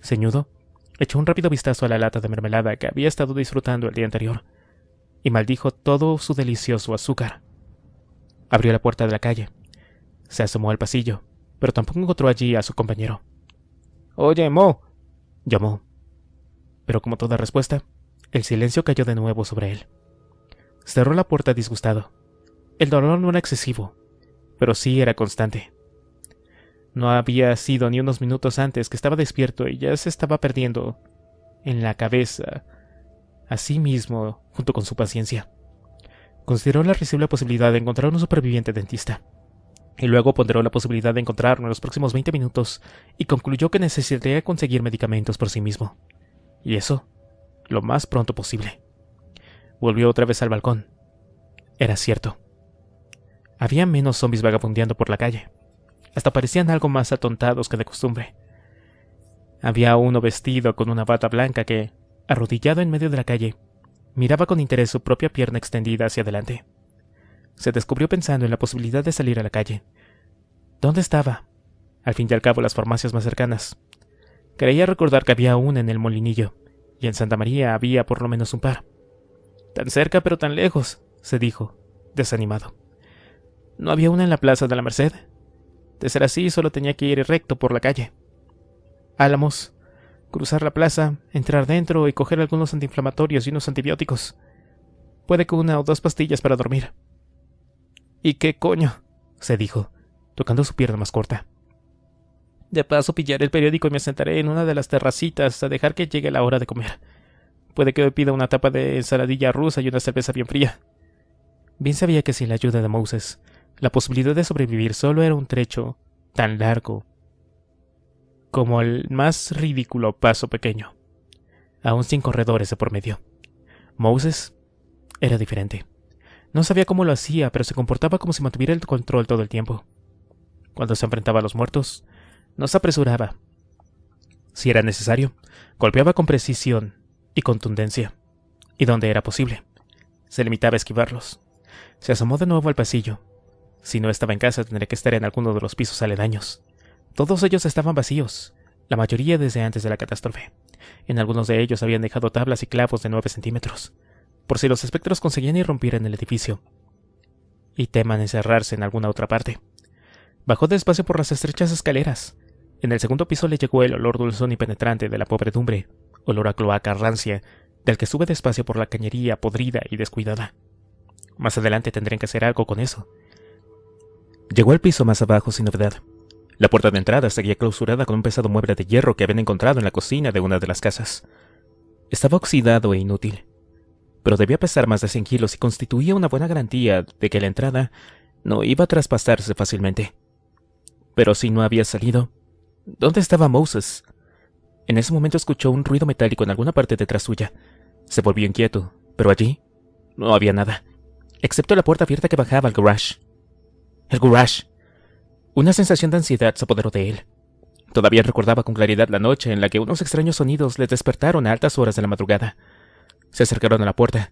Ceñudo, echó un rápido vistazo a la lata de mermelada que había estado disfrutando el día anterior y maldijo todo su delicioso azúcar. Abrió la puerta de la calle. Se asomó al pasillo, pero tampoco encontró allí a su compañero. —Oye, Mo —llamó. Pero como toda respuesta, el silencio cayó de nuevo sobre él. Cerró la puerta disgustado. El dolor no era excesivo, pero sí era constante. No había sido ni unos minutos antes que estaba despierto y ya se estaba perdiendo en la cabeza a sí mismo junto con su paciencia. Consideró la risible posibilidad de encontrar un superviviente dentista. Y luego ponderó la posibilidad de encontrarlo en los próximos 20 minutos y concluyó que necesitaría conseguir medicamentos por sí mismo. Y eso, lo más pronto posible. Volvió otra vez al balcón. Era cierto. Había menos zombies vagabundeando por la calle. Hasta parecían algo más atontados que de costumbre. Había uno vestido con una bata blanca que, arrodillado en medio de la calle, miraba con interés su propia pierna extendida hacia adelante. Se descubrió pensando en la posibilidad de salir a la calle. ¿Dónde estaba? Al fin y al cabo, las farmacias más cercanas. Creía recordar que había una en el Molinillo, y en Santa María había por lo menos un par. Tan cerca pero tan lejos, se dijo, desanimado. ¿No había una en la Plaza de la Merced? De ser así, solo tenía que ir recto por la calle. Álamos, cruzar la plaza, entrar dentro y coger algunos antiinflamatorios y unos antibióticos. Puede que 1 o 2 pastillas para dormir. ¿Y qué coño?, se dijo, tocando su pierna más corta. De paso pillaré el periódico y me sentaré en una de las terracitas a dejar que llegue la hora de comer. Puede que hoy pida una tapa de ensaladilla rusa y una cerveza bien fría. Bien sabía que sin la ayuda de Moses, la posibilidad de sobrevivir solo era un trecho tan largo como el más ridículo paso pequeño, aún sin corredores de por medio. Moses era diferente. No sabía cómo lo hacía, pero se comportaba como si mantuviera el control todo el tiempo. Cuando se enfrentaba a los muertos, no se apresuraba. Si era necesario, golpeaba con precisión y contundencia, y donde era posible, se limitaba a esquivarlos. Se asomó de nuevo al pasillo. Si no estaba en casa, tendría que estar en alguno de los pisos aledaños. Todos ellos estaban vacíos, la mayoría desde antes de la catástrofe. En algunos de ellos habían dejado tablas y clavos de 9 centímetros, por si los espectros conseguían irrumpir en el edificio y teman encerrarse en alguna otra parte. Bajó despacio por las estrechas escaleras. En el segundo piso le llegó el olor dulzón y penetrante de la podredumbre, olor a cloaca rancia, del que sube despacio por la cañería podrida y descuidada. Más adelante tendrían que hacer algo con eso. Llegó al piso más abajo sin novedad. La puerta de entrada seguía clausurada con un pesado mueble de hierro que habían encontrado en la cocina de una de las casas. Estaba oxidado e inútil, pero debía pesar más de 100 kilos y constituía una buena garantía de que la entrada no iba a traspasarse fácilmente. Pero si no había salido, ¿dónde estaba Moses? En ese momento escuchó un ruido metálico en alguna parte detrás suya. Se volvió inquieto, pero allí no había nada, excepto la puerta abierta que bajaba al garage. ¡El garage! Una sensación de ansiedad se apoderó de él. Todavía recordaba con claridad la noche en la que unos extraños sonidos le despertaron a altas horas de la madrugada. Se acercaron a la puerta,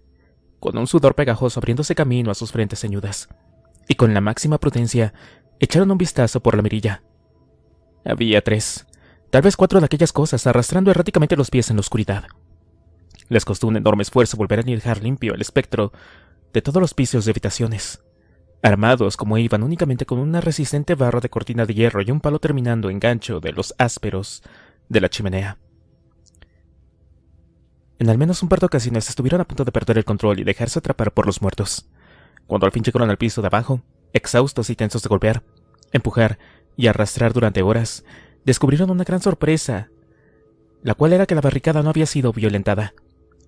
con un sudor pegajoso abriéndose camino a sus frentes ceñudas, y con la máxima prudencia echaron un vistazo por la mirilla. Había 3, tal vez 4 de aquellas cosas arrastrando erráticamente los pies en la oscuridad. Les costó un enorme esfuerzo volver a dejar limpio el espectro de todos los pisos de habitaciones. armados como iban únicamente con una resistente barra de cortina de hierro y un palo terminando en gancho de los ásperos de la chimenea. En al menos un par de ocasiones estuvieron a punto de perder el control y dejarse atrapar por los muertos. Cuando al fin llegaron al piso de abajo, exhaustos y tensos de golpear, empujar y arrastrar durante horas, descubrieron una gran sorpresa, la cual era que la barricada no había sido violentada.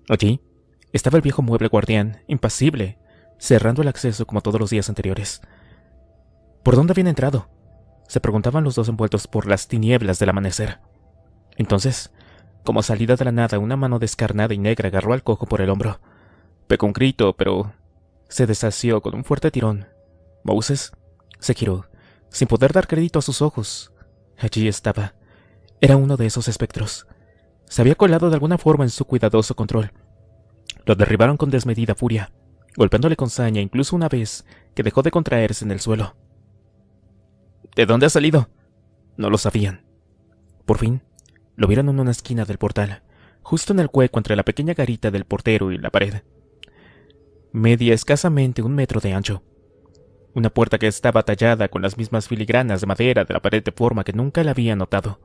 Allí estaba el viejo mueble guardián, impasible, cerrando el acceso como todos los días anteriores. ¿Por dónde habían entrado?, se preguntaban los dos envueltos por las tinieblas del amanecer. Entonces, como salida de la nada, una mano descarnada y negra agarró al cojo por el hombro. Pegó un grito, pero se desasió con un fuerte tirón. Moses se giró, sin poder dar crédito a sus ojos. Allí estaba. Era uno de esos espectros. Se había colado de alguna forma en su cuidadoso control. Lo derribaron con desmedida furia, golpeándole con saña incluso una vez que dejó de contraerse en el suelo. ¿De dónde ha salido? No lo sabían. Por fin, lo vieron en una esquina del portal, justo en el hueco entre la pequeña garita del portero y la pared. Medía escasamente 1 metro de ancho. Una puerta que estaba tallada con las mismas filigranas de madera de la pared de forma que nunca la había notado.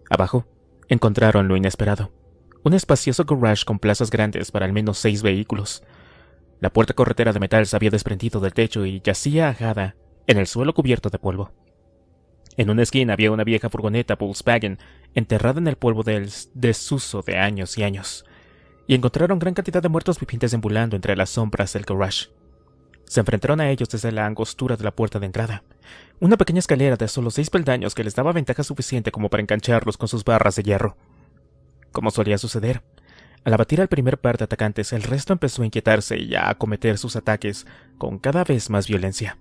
Abajo, encontraron lo inesperado. Un espacioso garage con plazas grandes para al menos 6 vehículos. La puerta corretera de metal se había desprendido del techo y yacía ajada en el suelo cubierto de polvo. En una esquina había una vieja furgoneta Volkswagen enterrada en el polvo del desuso de años y años, y encontraron gran cantidad de muertos vivientes deambulando entre las sombras del garage. Se enfrentaron a ellos desde la angostura de la puerta de entrada, una pequeña escalera de solo 6 peldaños que les daba ventaja suficiente como para engancharlos con sus barras de hierro. Como solía suceder, al abatir al primer par de atacantes, el resto empezó a inquietarse y a acometer sus ataques con cada vez más violencia.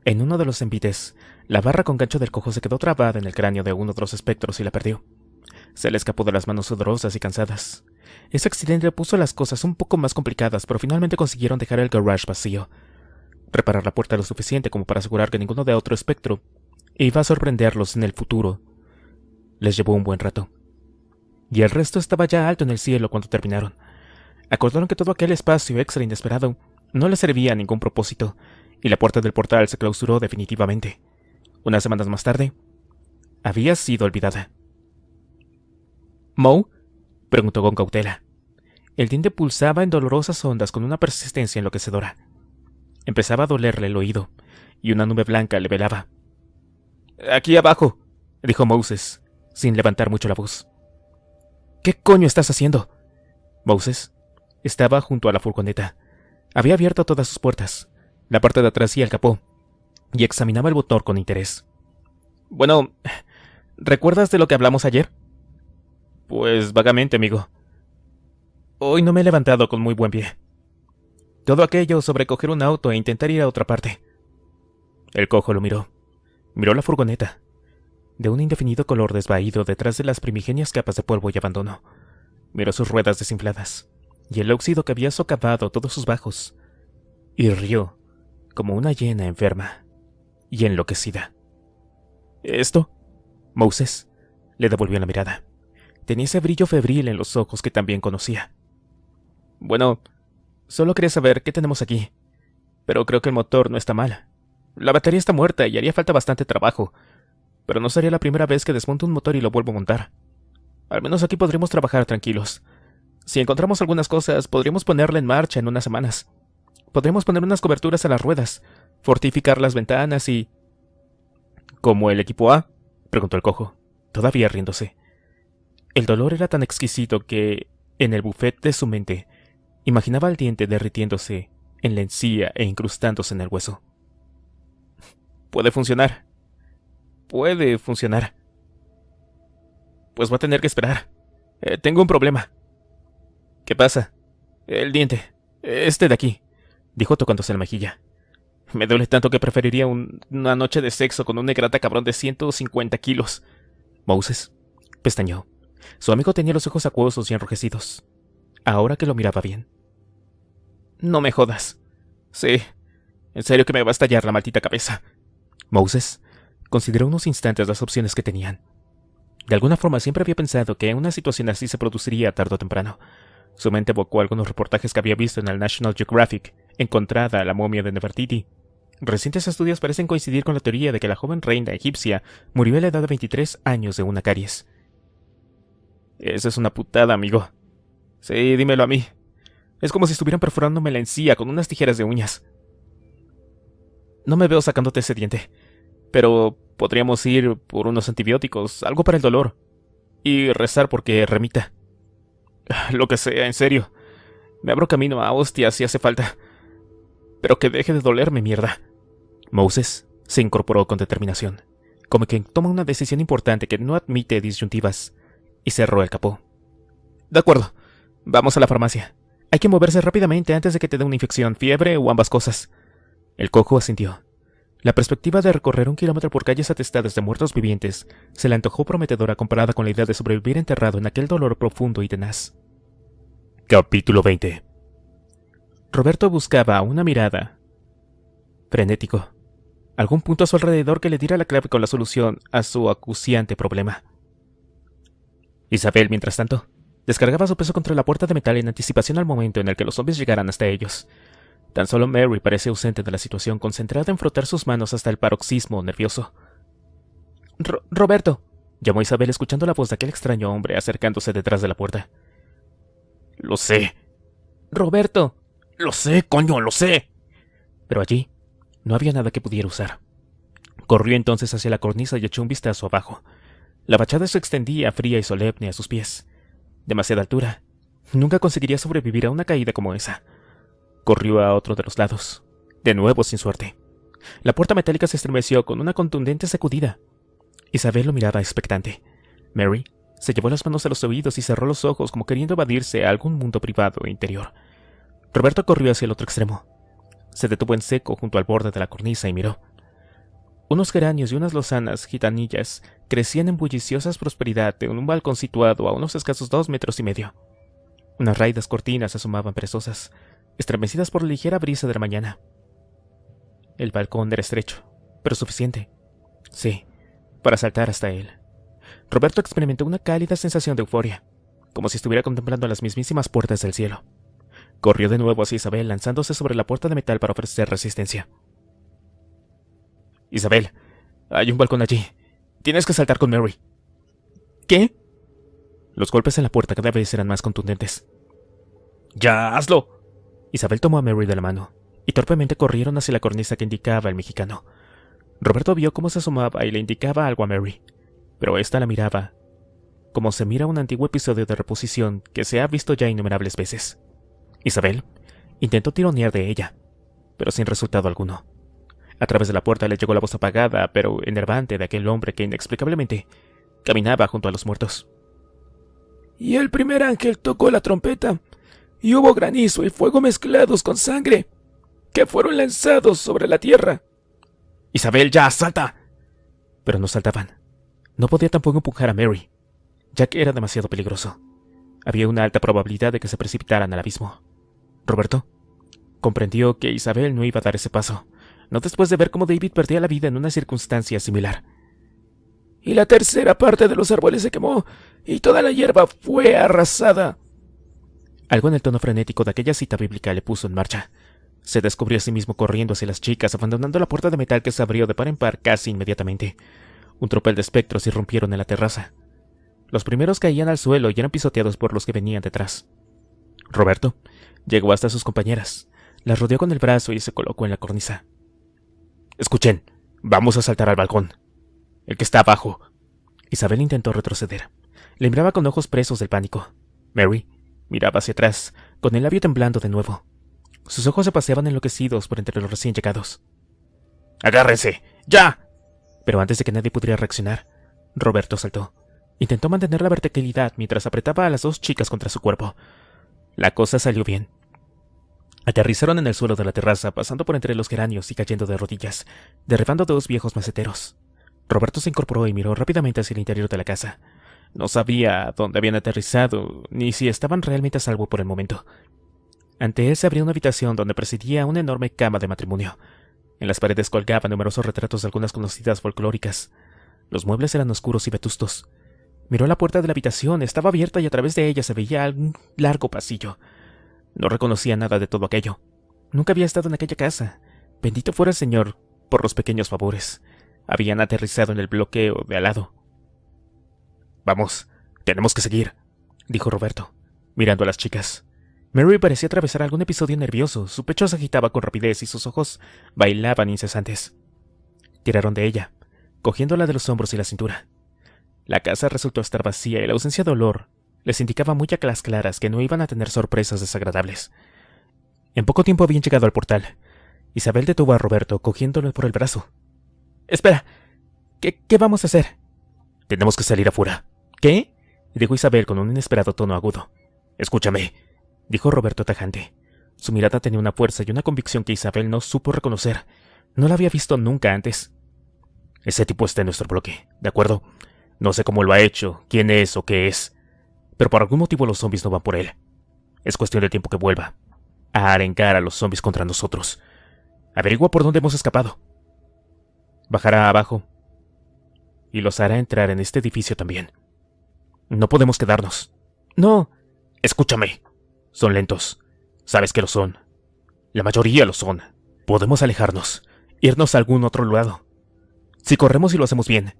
En uno de los envites, la barra con gancho del cojo se quedó trabada en el cráneo de uno de los espectros y la perdió. Se le escapó de las manos sudorosas y cansadas. Ese accidente puso las cosas un poco más complicadas, pero finalmente consiguieron dejar el garage vacío. Reparar la puerta lo suficiente como para asegurar que ninguno de otro espectro iba a sorprenderlos en el futuro. Les llevó un buen rato. Y el resto estaba ya alto en el cielo cuando terminaron. Acordaron que todo aquel espacio extra inesperado no les servía a ningún propósito, y la puerta del portal se clausuró definitivamente. Unas semanas más tarde, había sido olvidada. ¿Moe?, preguntó con cautela. El diente pulsaba en dolorosas ondas con una persistencia enloquecedora. Empezaba a dolerle el oído, y una nube blanca le velaba. «Aquí abajo», dijo Moses, sin levantar mucho la voz. «¿Qué coño estás haciendo?» Moses estaba junto a la furgoneta. Había abierto todas sus puertas, la parte de atrás y el capó, y examinaba el motor con interés. «Bueno, ¿recuerdas de lo que hablamos ayer?» «Pues vagamente, amigo. Hoy no me he levantado con muy buen pie. Todo aquello sobre coger un auto e intentar ir a otra parte». El cojo lo miró. Miró la furgoneta, de un indefinido color desvaído detrás de las primigenias capas de polvo y abandono. Miró sus ruedas desinfladas, y el óxido que había socavado todos sus bajos, y rió, como una hiena enferma y enloquecida. «¿Esto?» Moses le devolvió la mirada. Tenía ese brillo febril en los ojos que también conocía. «Bueno, solo quería saber qué tenemos aquí, pero creo que el motor no está mal. La batería está muerta y haría falta bastante trabajo, pero no sería la primera vez que desmonto un motor y lo vuelvo a montar. Al menos aquí podremos trabajar tranquilos. Si encontramos algunas cosas, podríamos ponerla en marcha en unas semanas. Podremos poner unas coberturas a las ruedas, fortificar las ventanas y...» «¿Como el equipo A?», preguntó el cojo, todavía riéndose. El dolor era tan exquisito que, en el buffet de su mente, imaginaba el diente derritiéndose en la encía e incrustándose en el hueso. «Puede funcionar. Puede funcionar. Pues va a tener que esperar. Tengo un problema». «¿Qué pasa?» «El diente. Este de aquí», dijo tocándose la mejilla. «Me duele tanto que preferiría una noche de sexo con un negrata cabrón de 150 kilos. Moses pestañeó. Su amigo tenía los ojos acuosos y enrojecidos, ahora que lo miraba bien. «No me jodas». «Sí, en serio que me va a estallar la maldita cabeza». Moses consideró unos instantes las opciones que tenían. De alguna forma siempre había pensado que una situación así se produciría tarde o temprano. Su mente evocó algunos reportajes que había visto en el National Geographic, encontrada la momia de Nefertiti, Recientes estudios parecen coincidir con la teoría de que la joven reina egipcia murió a la edad de 23 años de una caries. Eso es una putada, amigo. Sí, dímelo a mí. Es como si estuvieran perforándome la encía con unas tijeras de uñas. No me veo sacándote ese diente, pero podríamos ir por unos antibióticos, algo para el dolor, y rezar porque remita. Lo que sea, en serio. Me abro camino a hostias si hace falta. Pero que deje de dolerme, mierda. Moses se incorporó con determinación, como quien toma una decisión importante que no admite disyuntivas, y cerró el capó. De acuerdo, vamos a la farmacia. Hay que moverse rápidamente antes de que te dé una infección, fiebre o ambas cosas. El cojo asintió. La perspectiva de recorrer 1 kilómetro por calles atestadas de muertos vivientes se le antojó prometedora comparada con la idea de sobrevivir enterrado en aquel dolor profundo y tenaz. Capítulo 20. Roberto buscaba una mirada. Frenético. Algún punto a su alrededor que le diera la clave con la solución a su acuciante problema. Isabel, mientras tanto, descargaba su peso contra la puerta de metal en anticipación al momento en el que los zombies llegaran hasta ellos. Tan solo Mary parecía ausente de la situación, concentrada en frotar sus manos hasta el paroxismo nervioso. Roberto, llamó Isabel escuchando la voz de aquel extraño hombre acercándose detrás de la puerta. Lo sé. Roberto. Lo sé, coño, lo sé. Pero allí no había nada que pudiera usar. Corrió entonces hacia la cornisa y echó un vistazo abajo. La fachada se extendía fría y solemne a sus pies. Demasiada altura. Nunca conseguiría sobrevivir a una caída como esa. Corrió a otro de los lados. De nuevo sin suerte. La puerta metálica se estremeció con una contundente sacudida. Isabel lo miraba expectante. Mary se llevó las manos a los oídos y cerró los ojos como queriendo evadirse a algún mundo privado e interior. Roberto corrió hacia el otro extremo. Se detuvo en seco junto al borde de la cornisa y miró. Unos geranios y unas lozanas gitanillas crecían en bulliciosa prosperidad en un balcón situado a unos escasos 2,5 metros. Unas raídas cortinas asomaban perezosas, estremecidas por la ligera brisa de la mañana. El balcón era estrecho, pero suficiente. Sí, para saltar hasta él. Roberto experimentó una cálida sensación de euforia, como si estuviera contemplando las mismísimas puertas del cielo. Corrió de nuevo hacia Isabel, lanzándose sobre la puerta de metal para ofrecer resistencia. Isabel, hay un balcón allí. Tienes que saltar con Mary. ¿Qué? Los golpes en la puerta cada vez eran más contundentes. ¡Ya, hazlo! Isabel tomó a Mary de la mano, y torpemente corrieron hacia la cornisa que indicaba el mexicano. Roberto vio cómo se asomaba y le indicaba algo a Mary, pero ésta la miraba, como se mira un antiguo episodio de reposición que se ha visto ya innumerables veces. Isabel intentó tironear de ella, pero sin resultado alguno. A través de la puerta le llegó la voz apagada, pero enervante de aquel hombre que inexplicablemente caminaba junto a los muertos. Y el primer ángel tocó la trompeta, y hubo granizo y fuego mezclados con sangre, que fueron lanzados sobre la tierra. Isabel, ya, salta. Pero no saltaban. No podía tampoco empujar a Mary, ya que era demasiado peligroso. Había una alta probabilidad de que se precipitaran al abismo. Roberto comprendió que Isabel no iba a dar ese paso, no después de ver cómo David perdía la vida en una circunstancia similar. Y la tercera parte de los árboles se quemó, y toda la hierba fue arrasada. Algo en el tono frenético de aquella cita bíblica le puso en marcha. Se descubrió a sí mismo corriendo hacia las chicas, abandonando la puerta de metal que se abrió de par en par casi inmediatamente. Un tropel de espectros irrumpieron en la terraza. Los primeros caían al suelo y eran pisoteados por los que venían detrás. Roberto llegó hasta sus compañeras, las rodeó con el brazo y se colocó en la cornisa. Escuchen, vamos a saltar al balcón. El que está abajo. Isabel intentó retroceder. Le miraba con ojos presos del pánico. Mary miraba hacia atrás, con el labio temblando de nuevo. Sus ojos se paseaban enloquecidos por entre los recién llegados. ¡Agárrense! ¡Ya! Pero antes de que nadie pudiera reaccionar, Roberto saltó. Intentó mantener la verticalidad mientras apretaba a las 2 chicas contra su cuerpo. La cosa salió bien. Aterrizaron en el suelo de la terraza, pasando por entre los geranios y cayendo de rodillas, derribando 2 viejos maceteros. Roberto se incorporó y miró rápidamente hacia el interior de la casa. No sabía dónde habían aterrizado, ni si estaban realmente a salvo por el momento. Ante él se abría una habitación donde presidía una enorme cama de matrimonio. En las paredes colgaban numerosos retratos de algunas conocidas folclóricas. Los muebles eran oscuros y vetustos. Miró la puerta de la habitación, estaba abierta y a través de ella se veía un largo pasillo. No reconocía nada de todo aquello. Nunca había estado en aquella casa, Bendito fuera el Señor por los pequeños favores. Habían aterrizado en el bloqueo de al lado. «Vamos, tenemos que seguir», dijo Roberto, mirando a las chicas. Mary parecía atravesar algún episodio nervioso, su pecho se agitaba con rapidez y sus ojos bailaban incesantes. Tiraron de ella, cogiéndola de los hombros y la cintura. La casa resultó estar vacía y la ausencia de olor les indicaba muy a las claras que no iban a tener sorpresas desagradables. En poco tiempo habían llegado al portal. Isabel detuvo a Roberto cogiéndolo por el brazo. «Espera, ¿qué vamos a hacer?» «Tenemos que salir afuera». «¿Qué?», dijo Isabel con un inesperado tono agudo. «Escúchame», dijo Roberto tajante. Su mirada tenía una fuerza y una convicción que Isabel no supo reconocer. No la había visto nunca antes. «Ese tipo está en nuestro bloque, ¿de acuerdo? No sé cómo lo ha hecho, quién es o qué es, pero por algún motivo los zombies no van por él. Es cuestión de tiempo que vuelva a arengar a los zombies contra nosotros. Averigua por dónde hemos escapado. Bajará abajo y los hará entrar en este edificio también. No podemos quedarnos». «No». «Escúchame. Son lentos. Sabes que lo son. La mayoría lo son. Podemos alejarnos, irnos a algún otro lado. Si corremos y lo hacemos bien,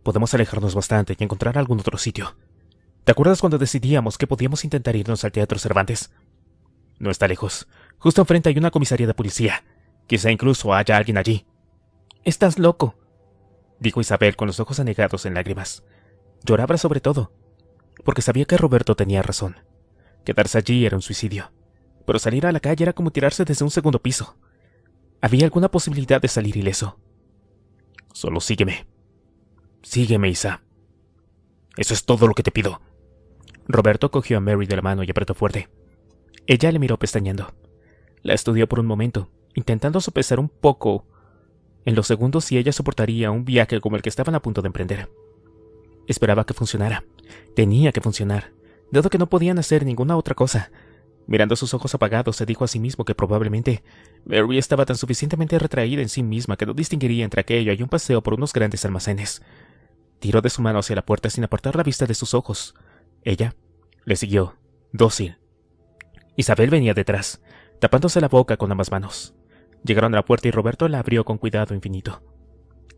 podemos alejarnos bastante y encontrar algún otro sitio. ¿Te acuerdas cuando decidíamos que podíamos intentar irnos al Teatro Cervantes? No está lejos. Justo enfrente hay una comisaría de policía. Quizá incluso haya alguien allí». «Estás loco», dijo Isabel con los ojos anegados en lágrimas. Lloraba sobre todo, porque sabía que Roberto tenía razón. Quedarse allí era un suicidio, pero salir a la calle era como tirarse desde un segundo piso. ¿Había alguna posibilidad de salir ileso? «Solo sígueme. Sígueme, Isa. Eso es todo lo que te pido». Roberto cogió a Mary de la mano y apretó fuerte. Ella le miró pestañeando. La estudió por un momento, intentando sopesar un poco en los segundos si ella soportaría un viaje como el que estaban a punto de emprender. Esperaba que funcionara. Tenía que funcionar, dado que no podían hacer ninguna otra cosa. Mirando sus ojos apagados, se dijo a sí mismo que probablemente Mary estaba tan suficientemente retraída en sí misma que no distinguiría entre aquello y un paseo por unos grandes almacenes. Tiró de su mano hacia la puerta sin apartar la vista de sus ojos. Ella le siguió, dócil. Isabel venía detrás, tapándose la boca con ambas manos. Llegaron a la puerta y Roberto la abrió con cuidado infinito.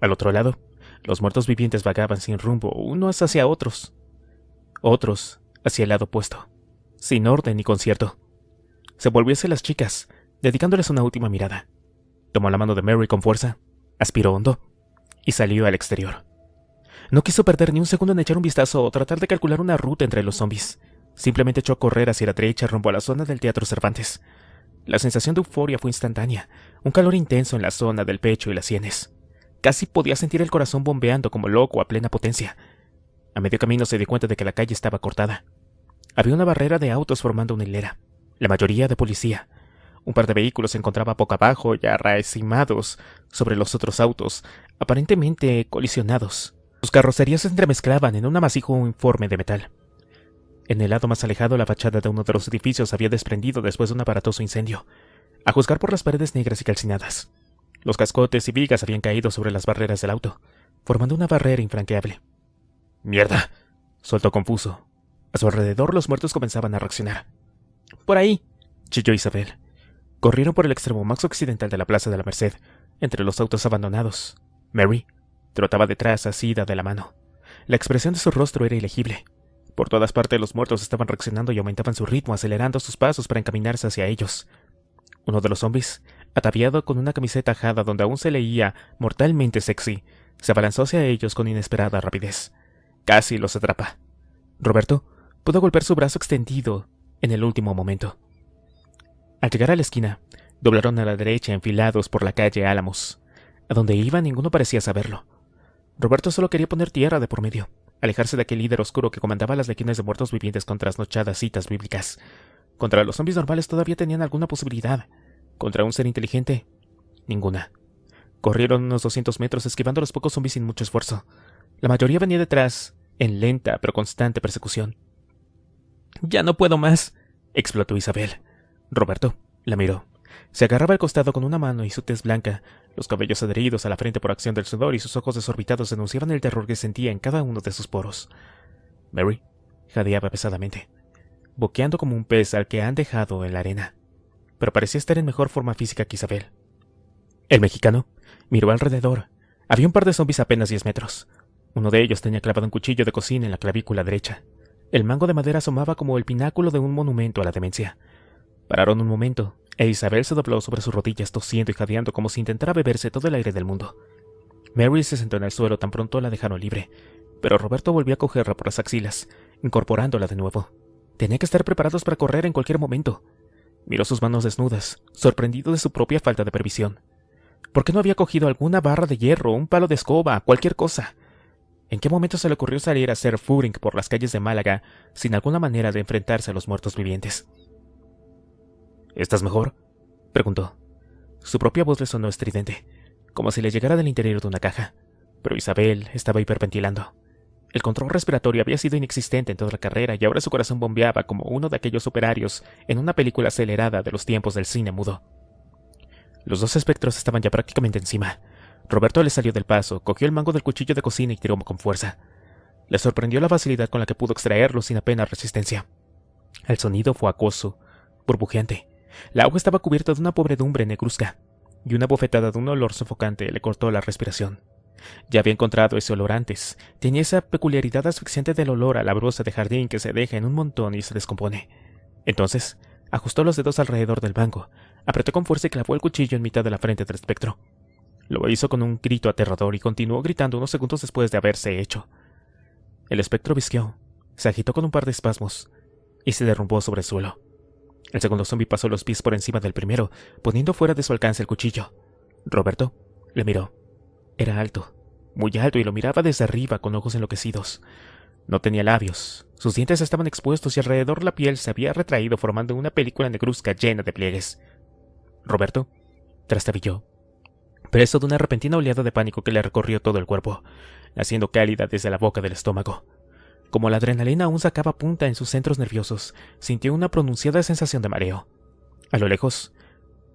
Al otro lado, los muertos vivientes vagaban sin rumbo, unos hacia otros hacia el lado opuesto, sin orden ni concierto. Se volvió hacia las chicas, dedicándoles una última mirada. Tomó la mano de Mary con fuerza, aspiró hondo y salió al exterior. No quiso perder ni un segundo en echar un vistazo o tratar de calcular una ruta entre los zombies. Simplemente echó a correr hacia la derecha rumbo a la zona del Teatro Cervantes. La sensación de euforia fue instantánea, un calor intenso en la zona del pecho y las sienes. Casi podía sentir el corazón bombeando como loco a plena potencia. A medio camino se dio cuenta de que la calle estaba cortada. Había una barrera de autos formando una hilera, la mayoría de policía. Un par de vehículos se encontraba boca abajo y arracimados sobre los otros autos, aparentemente colisionados. Sus carrocerías se entremezclaban en un amasijo informe de metal. En el lado más alejado, la fachada de uno de los edificios había desprendido después de un aparatoso incendio, a juzgar por las paredes negras y calcinadas. Los cascotes y vigas habían caído sobre las barreras del auto, formando una barrera infranqueable. «¡Mierda!», soltó confuso. A su alrededor los muertos comenzaban a reaccionar. «Por ahí», chilló Isabel. Corrieron por el extremo más occidental de la Plaza de la Merced, entre los autos abandonados. Mary trotaba detrás, asida de la mano. La expresión de su rostro era ilegible. Por todas partes los muertos estaban reaccionando y aumentaban su ritmo, acelerando sus pasos para encaminarse hacia ellos. Uno de los zombies, ataviado con una camiseta ajada donde aún se leía mortalmente sexy, se abalanzó hacia ellos con inesperada rapidez. Casi los atrapa. Roberto pudo golpear su brazo extendido en el último momento. Al llegar a la esquina, doblaron a la derecha enfilados por la calle Álamos. A donde iban ninguno parecía saberlo. Roberto solo quería poner tierra de por medio, alejarse de aquel líder oscuro que comandaba las legiones de muertos vivientes con trasnochadas citas bíblicas. Contra los zombies normales todavía tenían alguna posibilidad. Contra un ser inteligente, ninguna. Corrieron unos 200 metros esquivando a los pocos zombies sin mucho esfuerzo. La mayoría venía detrás, en lenta pero constante persecución. «Ya no puedo más», explotó Isabel. Roberto la miró. Se agarraba al costado con una mano y su tez blanca, los cabellos adheridos a la frente por acción del sudor y sus ojos desorbitados denunciaban el terror que sentía en cada uno de sus poros. Mary jadeaba pesadamente, boqueando como un pez al que han dejado en la arena, pero parecía estar en mejor forma física que Isabel. El mexicano miró alrededor. Había un par de zombies a apenas 10 metros. Uno de ellos tenía clavado un cuchillo de cocina en la clavícula derecha. El mango de madera asomaba como el pináculo de un monumento a la demencia. Pararon un momento, e Isabel se dobló sobre sus rodillas tosiendo y jadeando como si intentara beberse todo el aire del mundo. Mary se sentó en el suelo tan pronto la dejaron libre, pero Roberto volvió a cogerla por las axilas, incorporándola de nuevo. Tenía que estar preparados para correr en cualquier momento. Miró sus manos desnudas, sorprendido de su propia falta de previsión. ¿Por qué no había cogido alguna barra de hierro, un palo de escoba, cualquier cosa? ¿En qué momento se le ocurrió salir a hacer footing por las calles de Málaga sin alguna manera de enfrentarse a los muertos vivientes? ¿Estás mejor?, preguntó. Su propia voz le sonó estridente, como si le llegara del interior de una caja, pero Isabel estaba hiperventilando. El control respiratorio había sido inexistente en toda la carrera y ahora su corazón bombeaba como uno de aquellos operarios en una película acelerada de los tiempos del cine mudo. Los dos espectros estaban ya prácticamente encima. Roberto le salió del paso, cogió el mango del cuchillo de cocina y tiró con fuerza. Le sorprendió la facilidad con la que pudo extraerlo sin apenas resistencia. El sonido fue acuoso, burbujeante. La agua estaba cubierta de una pobredumbre negruzca, y una bofetada de un olor sofocante le cortó la respiración. Ya había encontrado ese olor antes. Tenía esa peculiaridad asfixiante del olor a la brosa de jardín que se deja en un montón y se descompone. Entonces, ajustó los dedos alrededor del banco, apretó con fuerza y clavó el cuchillo en mitad de la frente del espectro. Lo hizo con un grito aterrador y continuó gritando unos segundos después de haberse hecho. El espectro visqueó, se agitó con un par de espasmos y se derrumbó sobre el suelo. El segundo zombi pasó los pies por encima del primero, poniendo fuera de su alcance el cuchillo. Roberto le miró. Era alto, muy alto, y lo miraba desde arriba con ojos enloquecidos. No tenía labios, sus dientes estaban expuestos y alrededor la piel se había retraído formando una película negruzca llena de pliegues. Roberto trastabilló, preso de una repentina oleada de pánico que le recorrió todo el cuerpo, naciendo cálida desde la boca del estómago. Como la adrenalina aún sacaba punta en sus centros nerviosos, sintió una pronunciada sensación de mareo. A lo lejos,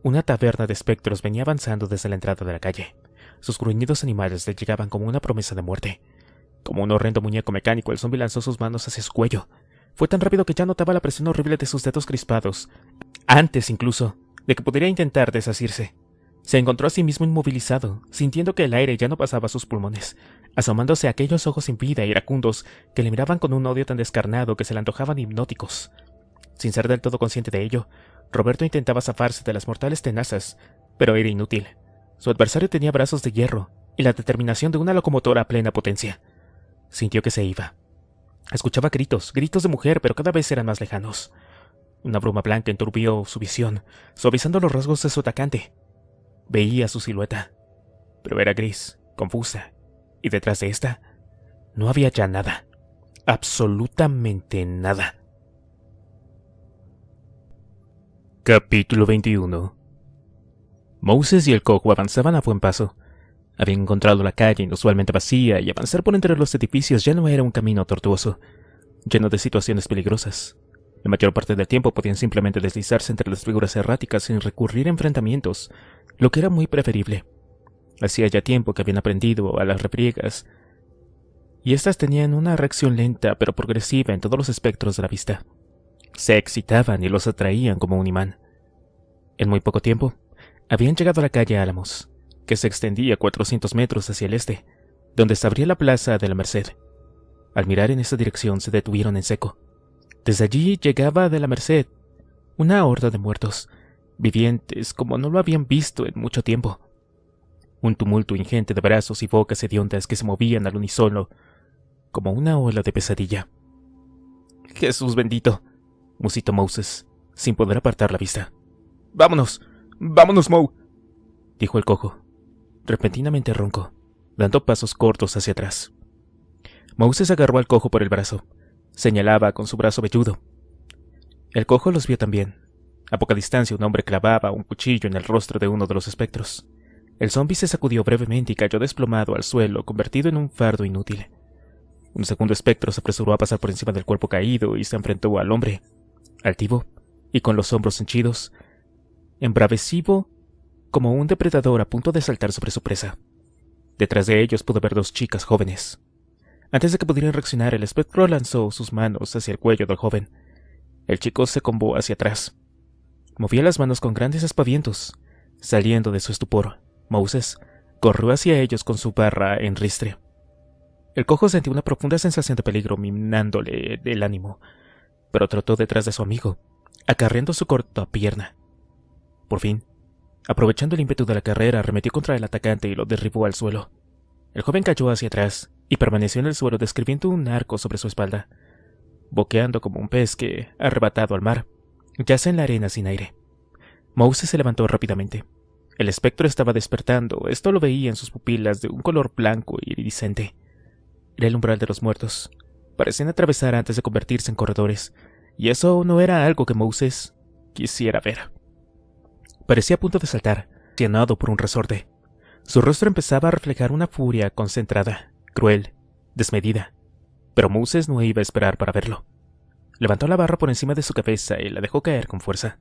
una taberna de espectros venía avanzando desde la entrada de la calle. Sus gruñidos animales le llegaban como una promesa de muerte. Como un horrendo muñeco mecánico, el zombi lanzó sus manos hacia su cuello. Fue tan rápido que ya notaba la presión horrible de sus dedos crispados, antes incluso de que pudiera intentar desasirse. Se encontró a sí mismo inmovilizado, sintiendo que el aire ya no pasaba a sus pulmones, asomándose a aquellos ojos sin vida e iracundos que le miraban con un odio tan descarnado que se le antojaban hipnóticos. Sin ser del todo consciente de ello, Roberto intentaba zafarse de las mortales tenazas, pero era inútil. Su adversario tenía brazos de hierro y la determinación de una locomotora a plena potencia. Sintió que se iba. Escuchaba gritos de mujer, pero cada vez eran más lejanos. Una bruma blanca enturbió su visión, suavizando los rasgos de su atacante. Veía su silueta, pero era gris, confusa, y detrás de esta no había ya nada, absolutamente nada. Capítulo 21. Moses y el cojo avanzaban a buen paso. Habían encontrado la calle inusualmente vacía y avanzar por entre los edificios ya no era un camino tortuoso, lleno de situaciones peligrosas. La mayor parte del tiempo podían simplemente deslizarse entre las figuras erráticas sin recurrir a enfrentamientos, lo que era muy preferible. Hacía ya tiempo que habían aprendido a las refriegas, y éstas tenían una reacción lenta pero progresiva en todos los espectros de la vista. Se excitaban y los atraían como un imán. En muy poco tiempo, habían llegado a la calle Álamos, que se extendía 400 metros hacia el este, donde se abría la plaza de la Merced. Al mirar en esa dirección se detuvieron en seco. Desde allí llegaba de la Merced una horda de muertos, vivientes como no lo habían visto en mucho tiempo. Un tumulto ingente de brazos y bocas hediondas que se movían al unísono, como una ola de pesadilla. «Jesús bendito», musitó Moses, sin poder apartar la vista. «¡Vámonos! ¡Vámonos, Moe!», dijo el cojo, repentinamente ronco, dando pasos cortos hacia atrás. Moses agarró al cojo por el brazo. Señalaba con su brazo velludo. El cojo los vio también. A poca distancia un hombre clavaba un cuchillo en el rostro de uno de los espectros. El zombi se sacudió brevemente y cayó desplomado al suelo, convertido en un fardo inútil. Un segundo espectro se apresuró a pasar por encima del cuerpo caído y se enfrentó al hombre, altivo y con los hombros henchidos, embravecido como un depredador a punto de saltar sobre su presa. Detrás de ellos pudo ver dos chicas jóvenes. Antes de que pudieran reaccionar, el espectro lanzó sus manos hacia el cuello del joven. El chico se combó hacia atrás. Movía las manos con grandes aspavientos, saliendo de su estupor, Moses corrió hacia ellos con su barra en ristre. El cojo sintió una profunda sensación de peligro minándole el ánimo, pero trotó detrás de su amigo, acarreando su corta pierna. Por fin, aprovechando el ímpetu de la carrera, arremetió contra el atacante y lo derribó al suelo. El joven cayó hacia atrás y permaneció en el suelo describiendo un arco sobre su espalda, boqueando como un pez que, arrebatado al mar, yace en la arena sin aire. Moses se levantó rápidamente. El espectro estaba despertando, esto lo veía en sus pupilas de un color blanco y iridiscente. Era el umbral de los muertos. Parecían atravesar antes de convertirse en corredores, y eso no era algo que Moses quisiera ver. Parecía a punto de saltar, llenado por un resorte. Su rostro empezaba a reflejar una furia concentrada, cruel, desmedida. Pero Moses no iba a esperar para verlo. Levantó la barra por encima de su cabeza y la dejó caer con fuerza.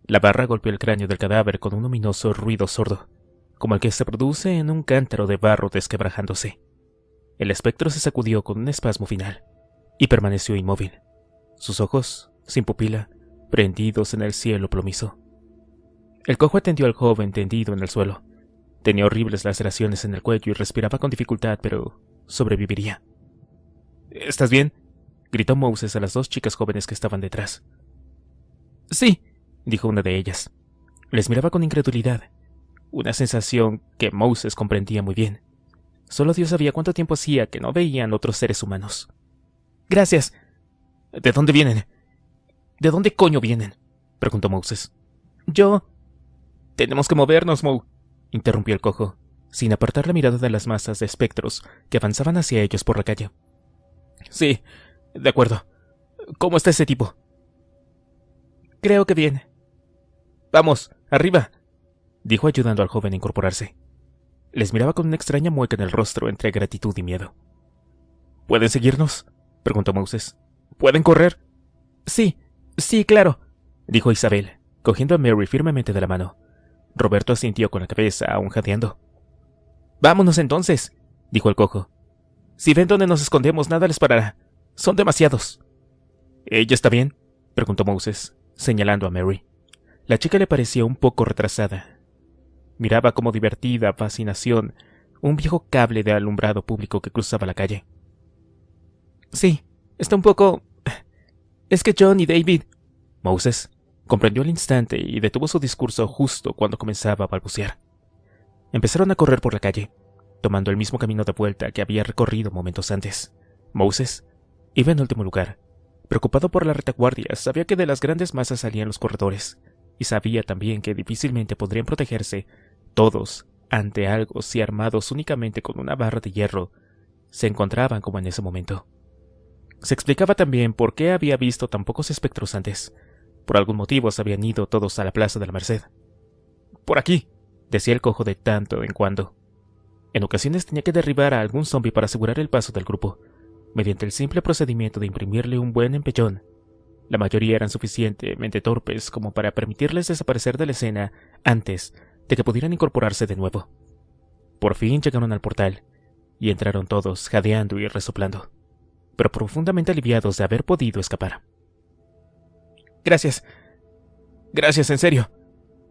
La barra golpeó el cráneo del cadáver con un ominoso ruido sordo, como el que se produce en un cántaro de barro desquebrajándose. El espectro se sacudió con un espasmo final y permaneció inmóvil, sus ojos, sin pupila, prendidos en el cielo plomizo. El cojo atendió al joven tendido en el suelo. Tenía horribles laceraciones en el cuello y respiraba con dificultad, pero sobreviviría. —¿Estás bien? —gritó Moses a las dos chicas jóvenes que estaban detrás. —Sí —dijo una de ellas. Les miraba con incredulidad, una sensación que Moses comprendía muy bien. Solo Dios sabía cuánto tiempo hacía que no veían otros seres humanos. —Gracias. —¿De dónde vienen? —¿De dónde coño vienen? —preguntó Moses. —Yo... —Tenemos que movernos, Mo —interrumpió el cojo, sin apartar la mirada de las masas de espectros que avanzaban hacia ellos por la calle. —Sí, de acuerdo. ¿Cómo está ese tipo? —Creo que bien. —Vamos, arriba —dijo ayudando al joven a incorporarse. Les miraba con una extraña mueca en el rostro entre gratitud y miedo. —¿Pueden seguirnos? —preguntó Moses. —¿Pueden correr? —Sí, claro —dijo Isabel, cogiendo a Mary firmemente de la mano. Roberto asintió con la cabeza, aún jadeando. —Vámonos entonces —dijo el cojo. Si ven dónde nos escondemos, nada les parará. Son demasiados. —¿Ella está bien? —preguntó Moses, señalando a Mary. La chica le parecía un poco retrasada. Miraba como divertida fascinación un viejo cable de alumbrado público que cruzaba la calle. —Sí, está un poco... Es que John y David... Moses comprendió al instante y detuvo su discurso justo cuando comenzaba a balbucear. Empezaron a correr por la calle, tomando el mismo camino de vuelta que había recorrido momentos antes. Moses iba en último lugar. Preocupado por la retaguardia, sabía que de las grandes masas salían los corredores, y sabía también que difícilmente podrían protegerse todos ante algo si armados únicamente con una barra de hierro se encontraban como en ese momento. Se explicaba también por qué había visto tan pocos espectros antes. Por algún motivo se habían ido todos a la Plaza de la Merced. —Por aquí —decía el cojo de tanto en cuando. En ocasiones tenía que derribar a algún zombi para asegurar el paso del grupo, mediante el simple procedimiento de imprimirle un buen empellón. La mayoría eran suficientemente torpes como para permitirles desaparecer de la escena antes de que pudieran incorporarse de nuevo. Por fin llegaron al portal, y entraron todos, jadeando y resoplando, pero profundamente aliviados de haber podido escapar. —Gracias. Gracias, en serio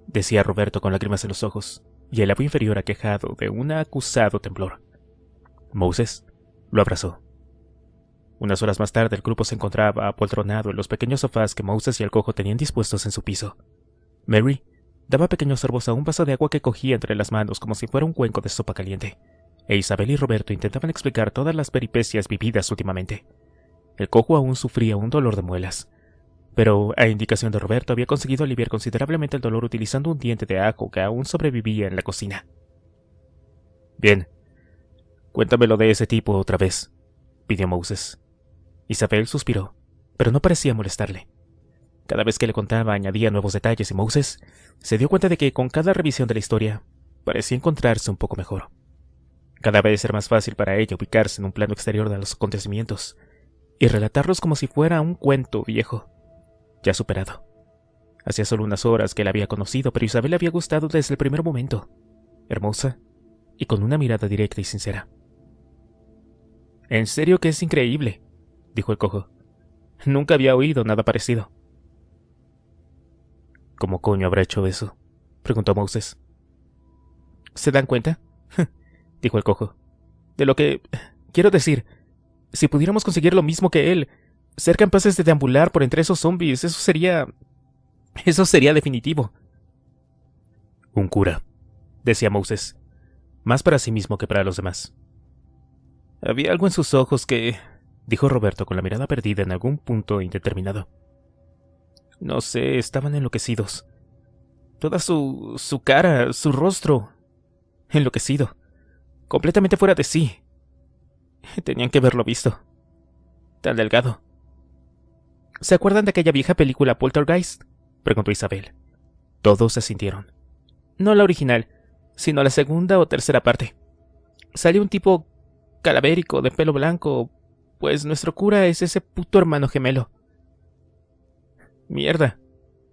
—decía Roberto con lágrimas en los ojos, y el labio inferior aquejado de un acusado temblor. Moses lo abrazó. Unas horas más tarde el grupo se encontraba apoltronado en los pequeños sofás que Moses y el cojo tenían dispuestos en su piso. Mary daba pequeños sorbos a un vaso de agua que cogía entre las manos como si fuera un cuenco de sopa caliente, e Isabel y Roberto intentaban explicar todas las peripecias vividas últimamente. El cojo aún sufría un dolor de muelas, pero a indicación de Roberto había conseguido aliviar considerablemente el dolor utilizando un diente de ajo que aún sobrevivía en la cocina. —Bien, cuéntamelo de ese tipo otra vez —pidió Moses. Isabel suspiró, pero no parecía molestarle. Cada vez que le contaba añadía nuevos detalles y Moses se dio cuenta de que con cada revisión de la historia parecía encontrarse un poco mejor. Cada vez era más fácil para ella ubicarse en un plano exterior de los acontecimientos y relatarlos como si fuera un cuento viejo, ya superado. Hacía solo unas horas que la había conocido, pero Isabel le había gustado desde el primer momento, hermosa y con una mirada directa y sincera. —En serio que es increíble —dijo el cojo—. Nunca había oído nada parecido. —¿Cómo coño habrá hecho eso? —preguntó Moses. ¿Se dan cuenta? Dijo el cojo. De lo que... Quiero decir, si pudiéramos conseguir lo mismo que él, ser capaces de deambular por entre esos zombies, eso sería... Eso sería definitivo. Un cura, decía Moses, más para sí mismo que para los demás. Había algo en sus ojos que... dijo Roberto con la mirada perdida en algún punto indeterminado. No sé, estaban enloquecidos. Toda su cara, su rostro... enloquecido. Completamente fuera de sí. Tenían que haberlo visto. Tan delgado. ¿Se acuerdan de aquella vieja película Poltergeist?, preguntó Isabel. Todos se sintieron. No la original, sino la segunda o tercera parte. Salió un tipo calavérico de pelo blanco, pues nuestro cura es ese puto hermano gemelo. Mierda,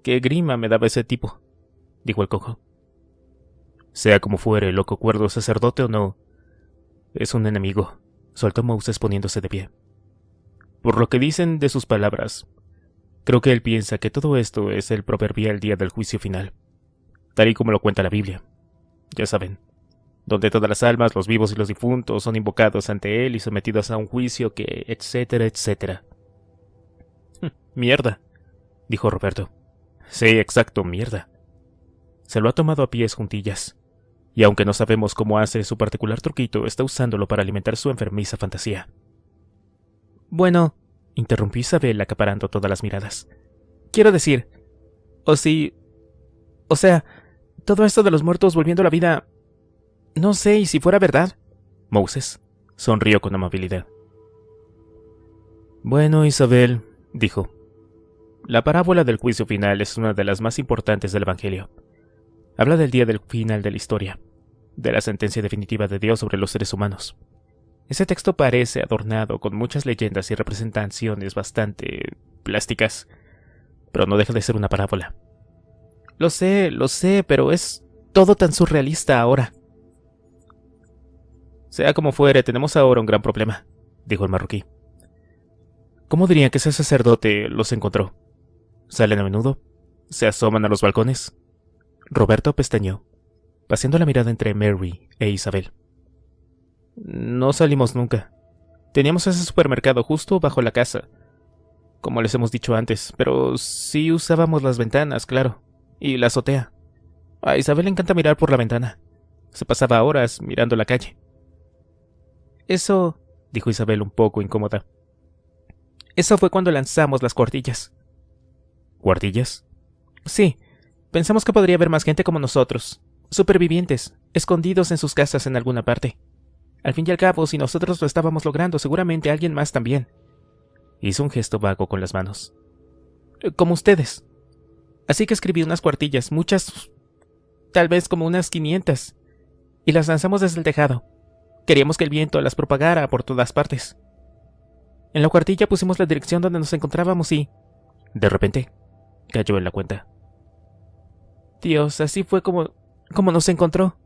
qué grima me daba ese tipo, dijo el cojo. Sea como fuere, loco cuerdo sacerdote o no, es un enemigo, soltó Moses poniéndose de pie. Por lo que dicen de sus palabras, creo que él piensa que todo esto es el proverbial día del juicio final, tal y como lo cuenta la Biblia. Ya saben, donde todas las almas, los vivos y los difuntos, son invocados ante él y sometidos a un juicio que, etcétera, etcétera. Mierda, dijo Roberto. Sí, exacto, mierda. Se lo ha tomado a pies juntillas, y aunque no sabemos cómo hace su particular truquito, está usándolo para alimentar su enfermiza fantasía. Bueno, interrumpió Isabel acaparando todas las miradas. Quiero decir, o sea, todo esto de los muertos volviendo a la vida... No sé, ¿y si fuera verdad? Moses sonrió con amabilidad. Bueno, Isabel, dijo, la parábola del juicio final es una de las más importantes del Evangelio. Habla del día del final de la historia, de la sentencia definitiva de Dios sobre los seres humanos. Ese texto parece adornado con muchas leyendas y representaciones bastante plásticas, pero no deja de ser una parábola. Lo sé, pero es todo tan surrealista ahora. Sea como fuere, tenemos ahora un gran problema, dijo el marroquí. ¿Cómo dirían que ese sacerdote los encontró? ¿Salen a menudo? ¿Se asoman a los balcones? Roberto pestañeó, paseando la mirada entre Mary e Isabel. No salimos nunca. Teníamos ese supermercado justo bajo la casa, como les hemos dicho antes, pero sí usábamos las ventanas, claro, y la azotea. A Isabel le encanta mirar por la ventana. Se pasaba horas mirando la calle. Eso, dijo Isabel un poco incómoda. Eso fue cuando lanzamos las cuartillas. ¿Cuartillas? Sí, pensamos que podría haber más gente como nosotros, supervivientes, escondidos en sus casas en alguna parte. Al fin y al cabo, si nosotros lo estábamos logrando, seguramente alguien más también. Hizo un gesto vago con las manos. Como ustedes. Así que escribí unas cuartillas, muchas, tal vez como unas 500, y las lanzamos desde el tejado. Queríamos que el viento las propagara por todas partes. En la cuartilla pusimos la dirección donde nos encontrábamos y... De repente, cayó en la cuenta. Dios, así fue como nos encontró.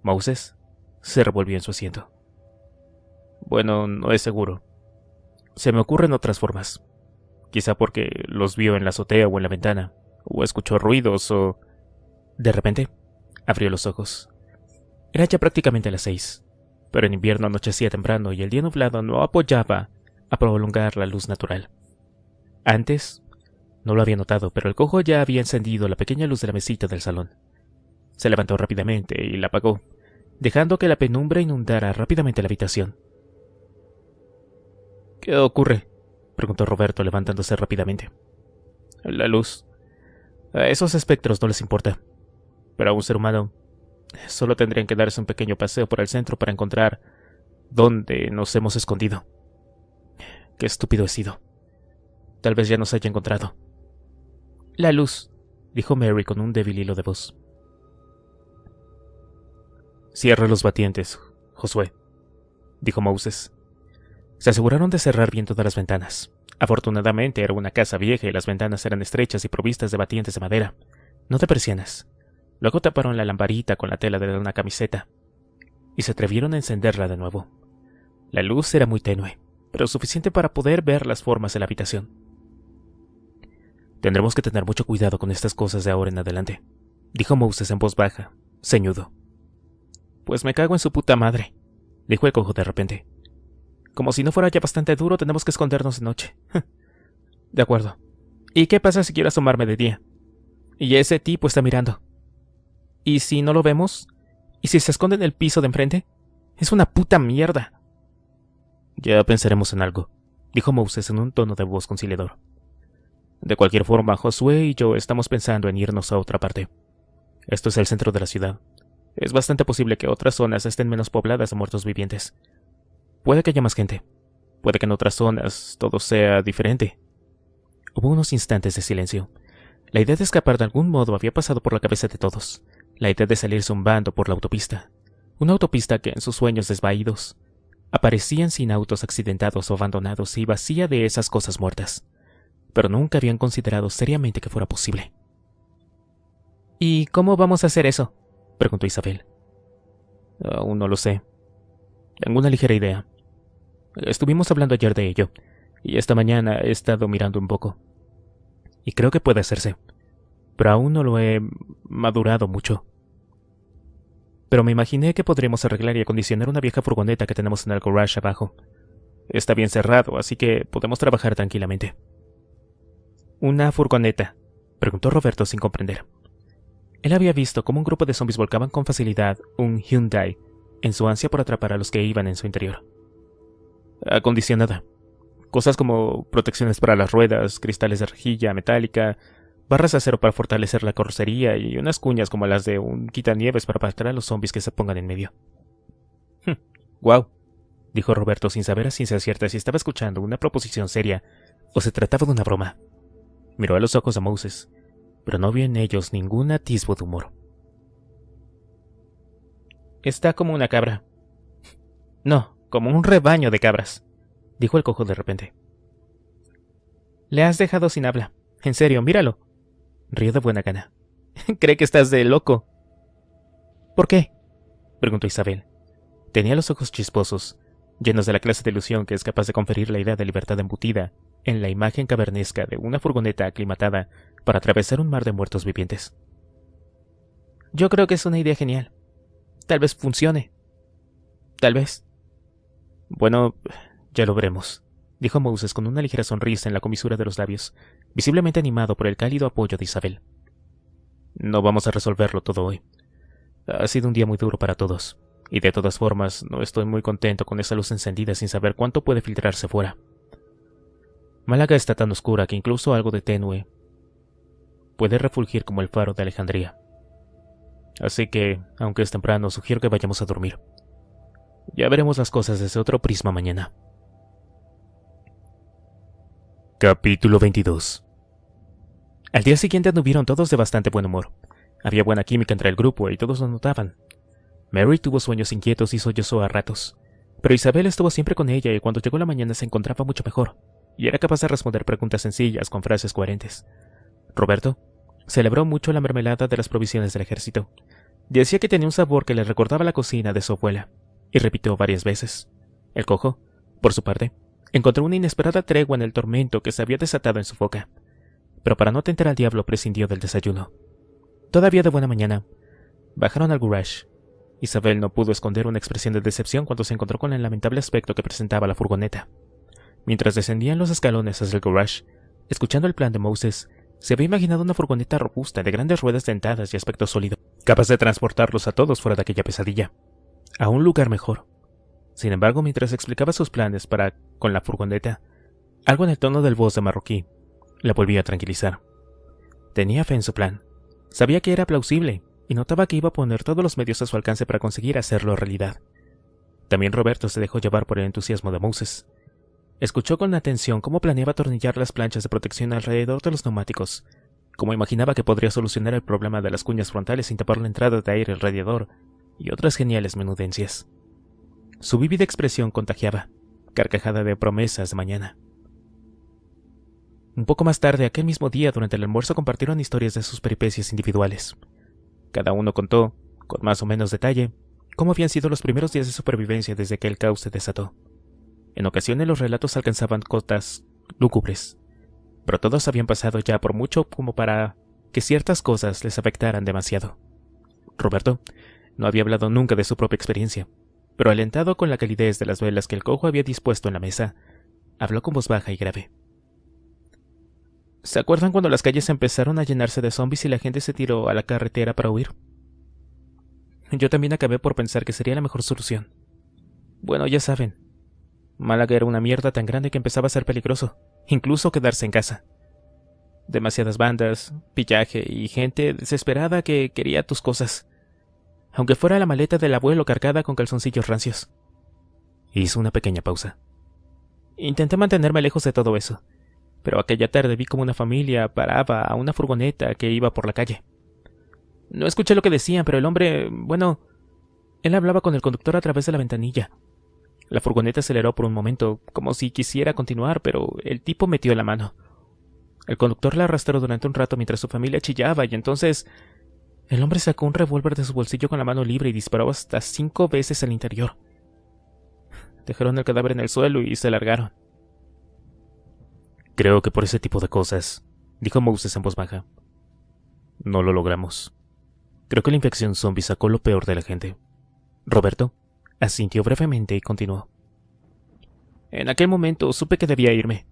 Moses se revolvió en su asiento. Bueno, no es seguro. Se me ocurren otras formas. Quizá porque los vio en la azotea o en la ventana, o escuchó ruidos, o... De repente, abrió los ojos. Era ya prácticamente las 6, pero en invierno anochecía temprano y el día nublado no apoyaba a prolongar la luz natural. Antes, no lo había notado, pero el cojo ya había encendido la pequeña luz de la mesita del salón. Se levantó rápidamente y la apagó, dejando que la penumbra inundara rápidamente la habitación. ¿Qué ocurre?, preguntó Roberto levantándose rápidamente. La luz. A esos espectros no les importa, pero a un ser humano solo tendrían que darse un pequeño paseo por el centro para encontrar dónde nos hemos escondido. Qué estúpido he sido. Tal vez ya nos haya encontrado. La luz, dijo Mary con un débil hilo de voz. Cierra los batientes, Josué, dijo Moses. Se aseguraron de cerrar bien todas las ventanas. Afortunadamente era una casa vieja y las ventanas eran estrechas y provistas de batientes de madera, no de persianas. Luego taparon la lamparita con la tela de una camiseta y se atrevieron a encenderla de nuevo. La luz era muy tenue, pero suficiente para poder ver las formas de la habitación. Tendremos que tener mucho cuidado con estas cosas de ahora en adelante, dijo Moses en voz baja, ceñudo. Pues me cago en su puta madre, dijo el cojo de repente. Como si no fuera ya bastante duro, tenemos que escondernos de noche. De acuerdo. ¿Y qué pasa si quiero asomarme de día? Y ese tipo está mirando. ¿Y si no lo vemos? ¿Y si se esconde en el piso de enfrente? Es una puta mierda. Ya pensaremos en algo, dijo Moses en un tono de voz conciliador. De cualquier forma, Josué y yo estamos pensando en irnos a otra parte. Esto es el centro de la ciudad. Es bastante posible que otras zonas estén menos pobladas de muertos vivientes. Puede que haya más gente. Puede que en otras zonas todo sea diferente. Hubo unos instantes de silencio. La idea de escapar de algún modo había pasado por la cabeza de todos. La idea de salir zumbando por la autopista. Una autopista que en sus sueños desvaídos aparecían sin autos accidentados o abandonados y vacía de esas cosas muertas. Pero nunca habían considerado seriamente que fuera posible. ¿Y cómo vamos a hacer eso?, preguntó Isabel. Aún no lo sé. Tengo una ligera idea. Estuvimos hablando ayer de ello, y esta mañana he estado mirando un poco. Y creo que puede hacerse, pero aún no lo he madurado mucho. Pero me imaginé que podríamos arreglar y acondicionar una vieja furgoneta que tenemos en el garage abajo. Está bien cerrado, así que podemos trabajar tranquilamente. ¿Una furgoneta?, preguntó Roberto sin comprender. Él había visto cómo un grupo de zombies volcaban con facilidad un Hyundai en su ansia por atrapar a los que iban en su interior. Acondicionada. Cosas como protecciones para las ruedas, cristales de rejilla metálica, barras de acero para fortalecer la carrocería y unas cuñas como las de un quitanieves para apartar a los zombies que se pongan en medio. «Guau», dijo Roberto sin saber a ciencia cierta si estaba escuchando una proposición seria o se trataba de una broma. Miró a los ojos a Moses, pero no vio en ellos ningún atisbo de humor. «Está como una cabra». «No, como un rebaño de cabras», dijo el cojo de repente. «Le has dejado sin habla. En serio, míralo». Rió de buena gana. «Cree que estás de loco». «¿Por qué?», preguntó Isabel. Tenía los ojos chisposos, llenos de la clase de ilusión que es capaz de conferir la idea de libertad embutida en la imagen cavernesca de una furgoneta aclimatada para atravesar un mar de muertos vivientes. «Yo creo que es una idea genial. Tal vez funcione. Tal vez». «Bueno, ya lo veremos», dijo Moses con una ligera sonrisa en la comisura de los labios, visiblemente animado por el cálido apoyo de Isabel. «No vamos a resolverlo todo hoy. Ha sido un día muy duro para todos, y de todas formas no estoy muy contento con esa luz encendida sin saber cuánto puede filtrarse fuera. Málaga está tan oscura que incluso algo de tenue puede refulgir como el faro de Alejandría. Así que, aunque es temprano, sugiero que vayamos a dormir. Ya veremos las cosas desde otro prisma mañana». Capítulo 22. Al día siguiente anduvieron todos de bastante buen humor. Había buena química entre el grupo y todos lo notaban. Mary tuvo sueños inquietos y sollozó a ratos, pero Isabel estuvo siempre con ella y cuando llegó la mañana se encontraba mucho mejor, y era capaz de responder preguntas sencillas con frases coherentes. Roberto celebró mucho la mermelada de las provisiones del ejército. Decía que tenía un sabor que le recordaba la cocina de su abuela, y repitió varias veces. El cojo, por su parte, encontró una inesperada tregua en el tormento que se había desatado en su boca, pero para no tentar al diablo prescindió del desayuno. Todavía de buena mañana, bajaron al garage. Isabel no pudo esconder una expresión de decepción cuando se encontró con el lamentable aspecto que presentaba la furgoneta. Mientras descendían los escalones hacia el garage, escuchando el plan de Moses, se había imaginado una furgoneta robusta de grandes ruedas dentadas y aspecto sólido, capaz de transportarlos a todos fuera de aquella pesadilla, a un lugar mejor. Sin embargo, mientras explicaba sus planes para con la furgoneta, algo en el tono del voz de marroquí la volvía a tranquilizar. Tenía fe en su plan. Sabía que era plausible y notaba que iba a poner todos los medios a su alcance para conseguir hacerlo realidad. También Roberto se dejó llevar por el entusiasmo de Moses. Escuchó con atención cómo planeaba atornillar las planchas de protección alrededor de los neumáticos, cómo imaginaba que podría solucionar el problema de las cuñas frontales sin tapar la entrada de aire al radiador y otras geniales menudencias. Su vívida expresión contagiaba, carcajada de promesas de mañana. Un poco más tarde, aquel mismo día, durante el almuerzo, compartieron historias de sus peripecias individuales. Cada uno contó, con más o menos detalle, cómo habían sido los primeros días de supervivencia desde que el caos se desató. En ocasiones los relatos alcanzaban cotas lúgubres, pero todos habían pasado ya por mucho como para que ciertas cosas les afectaran demasiado. Roberto No había hablado nunca de su propia experiencia, pero alentado con la calidez de las velas que el cojo había dispuesto en la mesa, habló con voz baja y grave. ¿Se acuerdan cuando las calles empezaron a llenarse de zombies y la gente se tiró a la carretera para huir? Yo también acabé por pensar que sería la mejor solución. Bueno, ya saben, Málaga era una mierda tan grande que empezaba a ser peligroso, incluso quedarse en casa. Demasiadas bandas, pillaje y gente desesperada que quería tus cosas, aunque fuera la maleta del abuelo cargada con calzoncillos rancios. Hizo una pequeña pausa. Intenté mantenerme lejos de todo eso, pero aquella tarde vi como una familia paraba a una furgoneta que iba por la calle. No escuché lo que decían, pero el hombre, bueno, él hablaba con el conductor a través de la ventanilla. La furgoneta aceleró por un momento, como si quisiera continuar, pero el tipo metió la mano. El conductor la arrastró durante un rato mientras su familia chillaba, y entonces el hombre sacó un revólver de su bolsillo con la mano libre y disparó hasta 5 veces al interior. Dejaron el cadáver en el suelo y se largaron. Creo que por ese tipo de cosas, dijo Moses en voz baja, no lo logramos. Creo que la infección zombie sacó lo peor de la gente. Roberto asintió brevemente y continuó. En aquel momento supe que debía irme,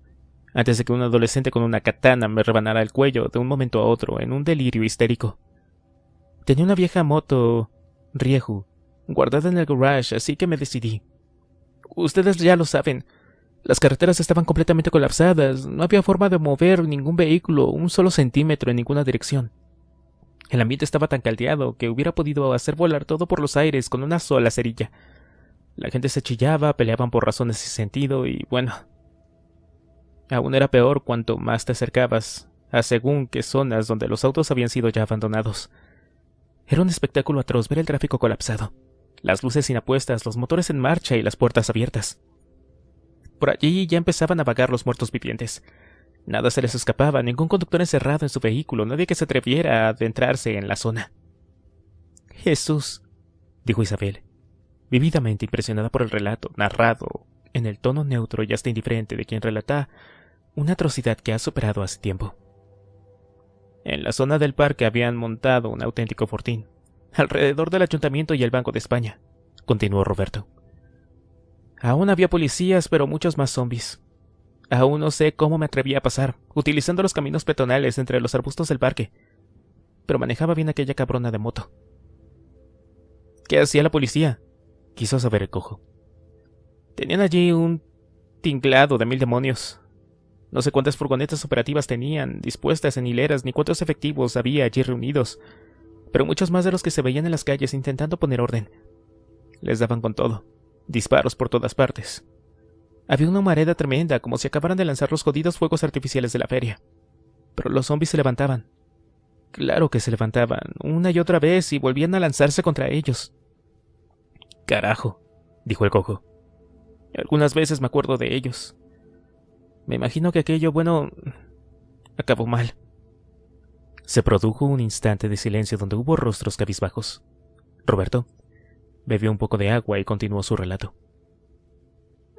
antes de que un adolescente con una katana me rebanara el cuello de un momento a otro en un delirio histérico. Tenía una vieja moto Rieju guardada en el garage, así que me decidí. Ustedes ya lo saben, las carreteras estaban completamente colapsadas, no había forma de mover ningún vehículo un solo centímetro en ninguna dirección. El ambiente estaba tan caldeado que hubiera podido hacer volar todo por los aires con una sola cerilla. La gente se chillaba, peleaban por razones sin sentido y, bueno, aún era peor cuanto más te acercabas a según qué zonas donde los autos habían sido ya abandonados. Era un espectáculo atroz ver el tráfico colapsado, las luces sin apuestas, los motores en marcha y las puertas abiertas. Por allí ya empezaban a vagar los muertos vivientes. Nada se les escapaba, ningún conductor encerrado en su vehículo, nadie que se atreviera a adentrarse en la zona. Jesús, dijo Isabel, vividamente impresionada por el relato, narrado en el tono neutro y hasta indiferente de quien relata una atrocidad que ha superado hace tiempo. En la zona del parque habían montado un auténtico fortín, alrededor del ayuntamiento y el Banco de España, continuó Roberto. Aún había policías, pero muchos más zombies. Aún no sé cómo me atreví a pasar, utilizando los caminos peatonales entre los arbustos del parque, pero manejaba bien aquella cabrona de moto. ¿Qué hacía la policía?, quiso saber el cojo. Tenían allí un tinglado de 1000 demonios. No sé cuántas furgonetas operativas tenían dispuestas en hileras ni cuántos efectivos había allí reunidos, pero muchos más de los que se veían en las calles intentando poner orden. Les daban con todo, disparos por todas partes. Había una humareda tremenda, como si acabaran de lanzar los jodidos fuegos artificiales de la feria. Pero los zombies se levantaban. Claro que se levantaban, una y otra vez, y volvían a lanzarse contra ellos. Carajo, dijo el cojo. Algunas veces me acuerdo de ellos. Me imagino que aquello, bueno, acabó mal. Se produjo un instante de silencio donde hubo rostros cabizbajos. Roberto bebió un poco de agua y continuó su relato.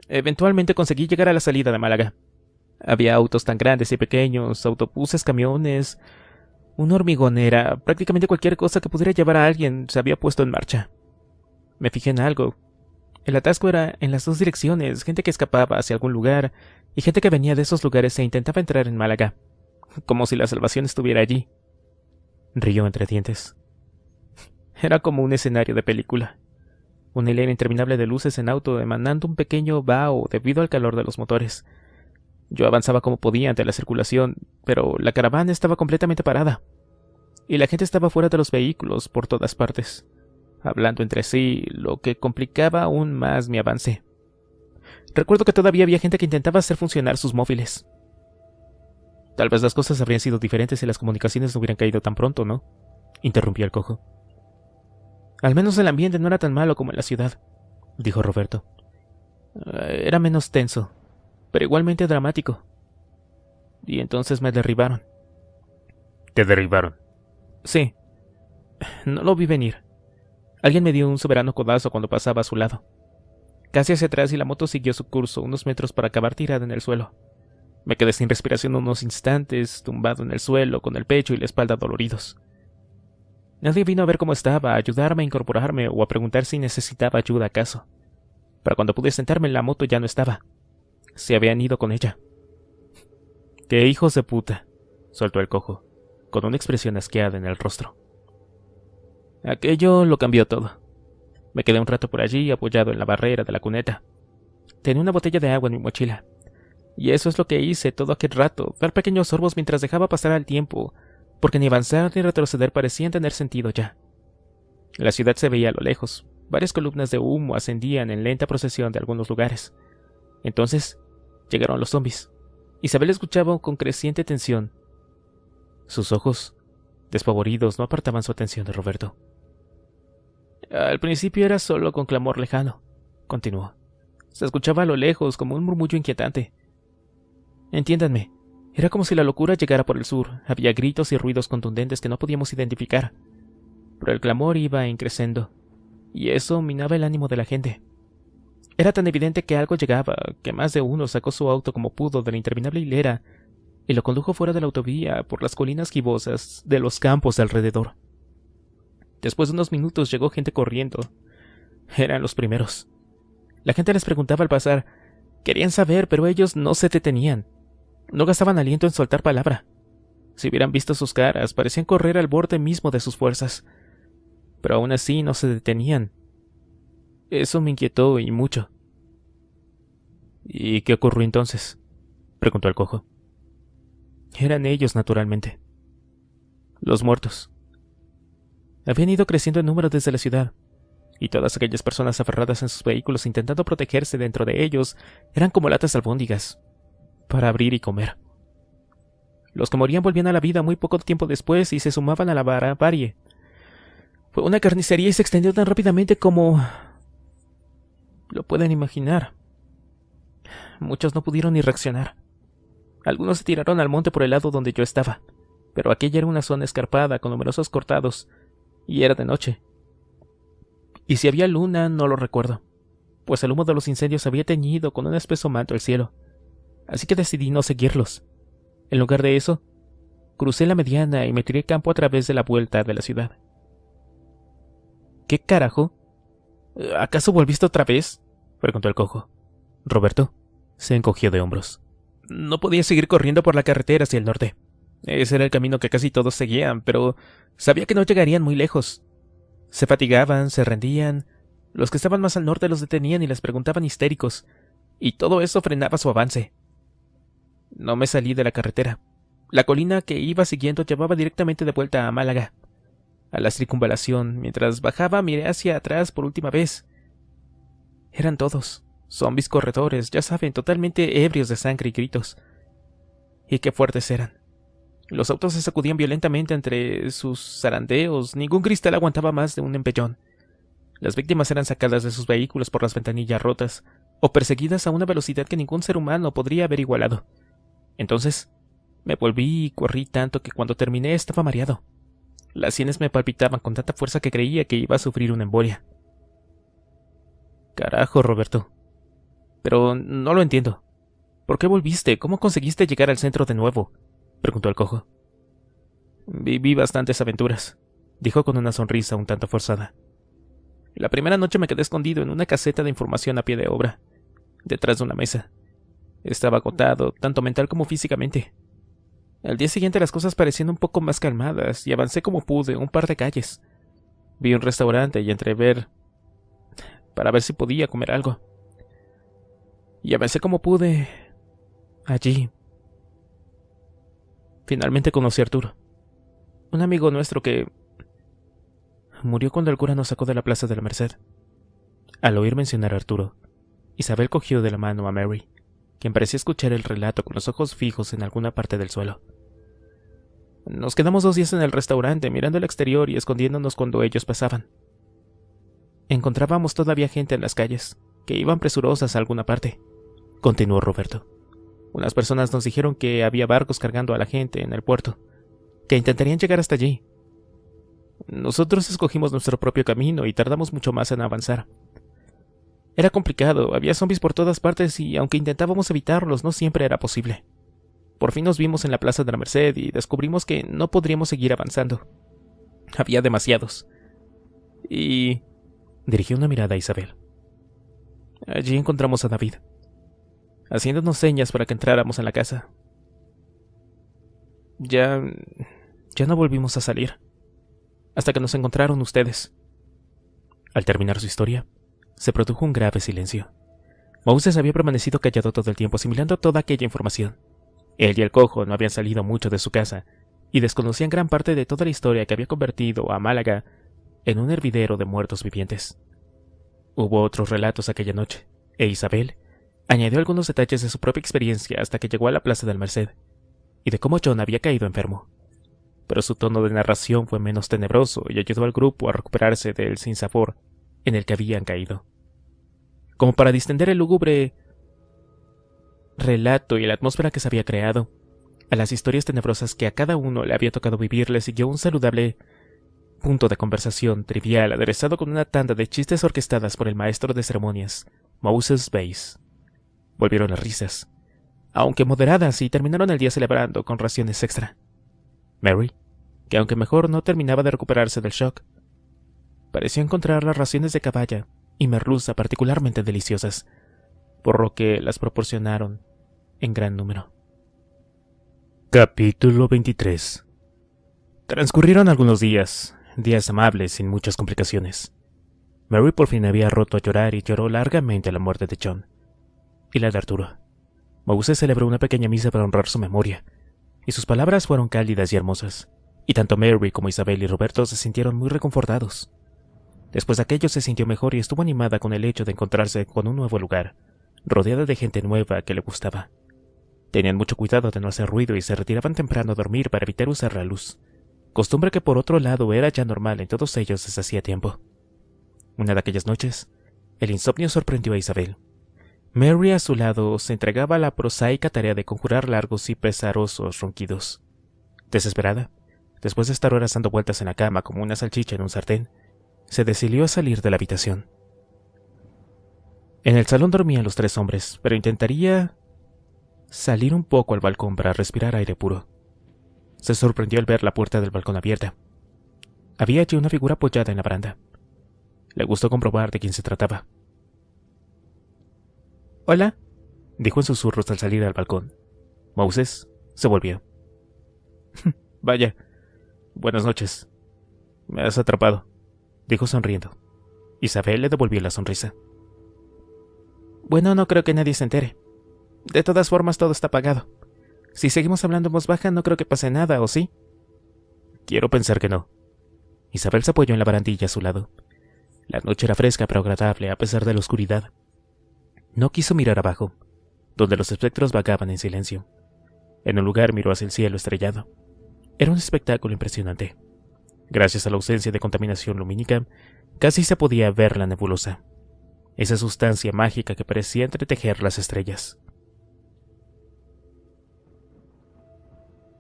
Eventualmente conseguí llegar a la salida de Málaga. Había autos tan grandes y pequeños, autobuses, camiones, una hormigonera, prácticamente cualquier cosa que pudiera llevar a alguien se había puesto en marcha. Me fijé en algo. El atasco era en las 2 direcciones, gente que escapaba hacia algún lugar y gente que venía de esos lugares e intentaba entrar en Málaga, como si la salvación estuviera allí. Rió entre dientes. Era como un escenario de película. Una hilera interminable de luces en auto emanando un pequeño vaho debido al calor de los motores. Yo avanzaba como podía ante la circulación, pero la caravana estaba completamente parada. Y la gente estaba fuera de los vehículos por todas partes, hablando entre sí, lo que complicaba aún más mi avance. Recuerdo que todavía había gente que intentaba hacer funcionar sus móviles. Tal vez las cosas habrían sido diferentes si las comunicaciones no hubieran caído tan pronto, ¿no?, interrumpió el cojo. Al menos el ambiente no era tan malo como en la ciudad, dijo Roberto. Era menos tenso, pero igualmente dramático. Y entonces me derribaron. ¿Te derribaron? Sí. No lo vi venir. Alguien me dio un soberano codazo cuando pasaba a su lado. Casi hacia atrás y la moto siguió su curso unos metros para acabar tirada en el suelo. Me quedé sin respiración unos instantes, tumbado en el suelo, con el pecho y la espalda doloridos. Nadie vino a ver cómo estaba, a ayudarme a incorporarme o a preguntar si necesitaba ayuda acaso. Para cuando pude sentarme en la moto ya no estaba. Se habían ido con ella. ¡Qué hijos de puta!, soltó el cojo, con una expresión asqueada en el rostro. Aquello lo cambió todo. Me quedé un rato por allí, apoyado en la barrera de la cuneta. Tenía una botella de agua en mi mochila. Y eso es lo que hice todo aquel rato, dar pequeños sorbos mientras dejaba pasar el tiempo, porque ni avanzar ni retroceder parecían tener sentido ya. La ciudad se veía a lo lejos. Varias columnas de humo ascendían en lenta procesión de algunos lugares. Entonces llegaron los zombies. Isabel escuchaba con creciente tensión. Sus ojos, despavoridos, no apartaban su atención de Roberto. Al principio era solo con clamor lejano, continuó. Se escuchaba a lo lejos como un murmullo inquietante. Entiéndanme, era como si la locura llegara por el sur. Había gritos y ruidos contundentes que no podíamos identificar. Pero el clamor iba creciendo, y eso minaba el ánimo de la gente. Era tan evidente que algo llegaba, que más de uno sacó su auto como pudo de la interminable hilera y lo condujo fuera de la autovía por las colinas gibosas de los campos de alrededor. Después de unos minutos llegó gente corriendo. Eran los primeros. La gente les preguntaba al pasar. Querían saber, pero ellos no se detenían. No gastaban aliento en soltar palabra. Si hubieran visto sus caras, parecían correr al borde mismo de sus fuerzas. Pero aún así no se detenían. Eso me inquietó y mucho. ¿Y qué ocurrió entonces?, preguntó el cojo. Eran ellos, naturalmente. Los muertos. Habían ido creciendo en número desde la ciudad, y todas aquellas personas aferradas en sus vehículos intentando protegerse dentro de ellos eran como latas albóndigas, para abrir y comer. Los que morían volvían a la vida muy poco tiempo después y se sumaban a la barbarie. Fue una carnicería y se extendió tan rápidamente como... lo pueden imaginar. Muchos no pudieron ni reaccionar. Algunos se tiraron al monte por el lado donde yo estaba, pero aquella era una zona escarpada con numerosos cortados, y era de noche. Y si había luna, no lo recuerdo, pues el humo de los incendios había teñido con un espeso manto el cielo, así que decidí no seguirlos. En lugar de eso, crucé la mediana y me tiré campo a través de la vuelta de la ciudad. ¿Qué carajo? ¿Acaso volviste otra vez?, preguntó el cojo. Roberto se encogió de hombros. No podía seguir corriendo por la carretera hacia el norte. Ese era el camino que casi todos seguían, pero sabía que no llegarían muy lejos. Se fatigaban, se rendían. Los que estaban más al norte los detenían y les preguntaban histéricos, y todo eso frenaba su avance. No me salí de la carretera. La colina que iba siguiendo llevaba directamente de vuelta a Málaga, a la circunvalación. Mientras bajaba miré hacia atrás por última vez. Eran todos zombies corredores, ya saben, totalmente ebrios de sangre y gritos. Y qué fuertes eran. Los autos se sacudían violentamente entre sus zarandeos. Ningún cristal aguantaba más de un empellón. Las víctimas eran sacadas de sus vehículos por las ventanillas rotas, o perseguidas a una velocidad que ningún ser humano podría haber igualado. Entonces, me volví y corrí tanto que cuando terminé estaba mareado. Las sienes me palpitaban con tanta fuerza que creía que iba a sufrir una embolia. Carajo, Roberto. Pero no lo entiendo. ¿Por qué volviste? ¿Cómo conseguiste llegar al centro de nuevo?, preguntó el cojo. Viví bastantes aventuras, dijo con una sonrisa un tanto forzada. La primera noche me quedé escondido en una caseta de información a pie de obra, detrás de una mesa. Estaba agotado, tanto mental como físicamente. Al día siguiente las cosas parecían un poco más calmadas y avancé como pude un par de calles. Vi un restaurante y entré para ver si podía comer algo. Y avancé como pude allí. Finalmente conocí a Arturo, un amigo nuestro que murió cuando el cura nos sacó de la Plaza de la Merced. Al oír mencionar a Arturo, Isabel cogió de la mano a Mary, quien parecía escuchar el relato con los ojos fijos en alguna parte del suelo. Nos quedamos 2 días en el restaurante, mirando el exterior y escondiéndonos cuando ellos pasaban. Encontrábamos todavía gente en las calles, que iban presurosas a alguna parte, continuó Roberto. Unas personas nos dijeron que había barcos cargando a la gente en el puerto, que intentarían llegar hasta allí. Nosotros escogimos nuestro propio camino y tardamos mucho más en avanzar. Era complicado, había zombies por todas partes y aunque intentábamos evitarlos, no siempre era posible. Por fin nos vimos en la Plaza de la Merced y descubrimos que no podríamos seguir avanzando. Había demasiados. Y... dirigió una mirada a Isabel. Allí encontramos a David, haciéndonos señas para que entráramos en la casa. Ya no volvimos a salir, hasta que nos encontraron ustedes. Al terminar su historia, se produjo un grave silencio. Moses había permanecido callado todo el tiempo, asimilando toda aquella información. Él y el cojo no habían salido mucho de su casa, y desconocían gran parte de toda la historia que había convertido a Málaga en un hervidero de muertos vivientes. Hubo otros relatos aquella noche, e Isabel añadió algunos detalles de su propia experiencia hasta que llegó a la Plaza del Merced, y de cómo John había caído enfermo. Pero su tono de narración fue menos tenebroso y ayudó al grupo a recuperarse del sinsabor en el que habían caído. Como para distender el lúgubre relato y la atmósfera que se había creado, a las historias tenebrosas que a cada uno le había tocado vivir le siguió un saludable punto de conversación trivial aderezado con una tanda de chistes orquestadas por el maestro de ceremonias, Moses Bass. Volvieron las risas, aunque moderadas, y terminaron el día celebrando con raciones extra. Mary, que aunque mejor no terminaba de recuperarse del shock, pareció encontrar las raciones de caballa y merluza particularmente deliciosas, por lo que las proporcionaron en gran número. Capítulo 23. Transcurrieron algunos días amables sin muchas complicaciones. Mary por fin había roto a llorar y lloró largamente la muerte de John y la de Arturo. Moses celebró una pequeña misa para honrar su memoria, y sus palabras fueron cálidas y hermosas, y tanto Mary como Isabel y Roberto se sintieron muy reconfortados. Después de aquello se sintió mejor y estuvo animada con el hecho de encontrarse con un nuevo lugar, rodeada de gente nueva que le gustaba. Tenían mucho cuidado de no hacer ruido y se retiraban temprano a dormir para evitar usar la luz, costumbre que por otro lado era ya normal en todos ellos desde hacía tiempo. Una de aquellas noches, el insomnio sorprendió a Isabel. Mary a su lado se entregaba a la prosaica tarea de conjurar largos y pesarosos ronquidos. Desesperada, después de estar horas dando vueltas en la cama como una salchicha en un sartén, se decidió a salir de la habitación. En el salón dormían los tres hombres, pero intentaría salir un poco al balcón para respirar aire puro. Se sorprendió al ver la puerta del balcón abierta. Había allí una figura apoyada en la baranda. Le gustó comprobar de quién se trataba. «Hola», dijo en susurros al salir al balcón. Moses se volvió. «Vaya, buenas noches. Me has atrapado», dijo sonriendo. Isabel le devolvió la sonrisa. «Bueno, no creo que nadie se entere. De todas formas, todo está apagado. Si seguimos hablando en voz baja, no creo que pase nada, ¿o sí?» «Quiero pensar que no». Isabel se apoyó en la barandilla a su lado. La noche era fresca pero agradable a pesar de la oscuridad. No quiso mirar abajo, donde los espectros vagaban en silencio. En un lugar miró hacia el cielo estrellado. Era un espectáculo impresionante. Gracias a la ausencia de contaminación lumínica, casi se podía ver la nebulosa, esa sustancia mágica que parecía entretejer las estrellas.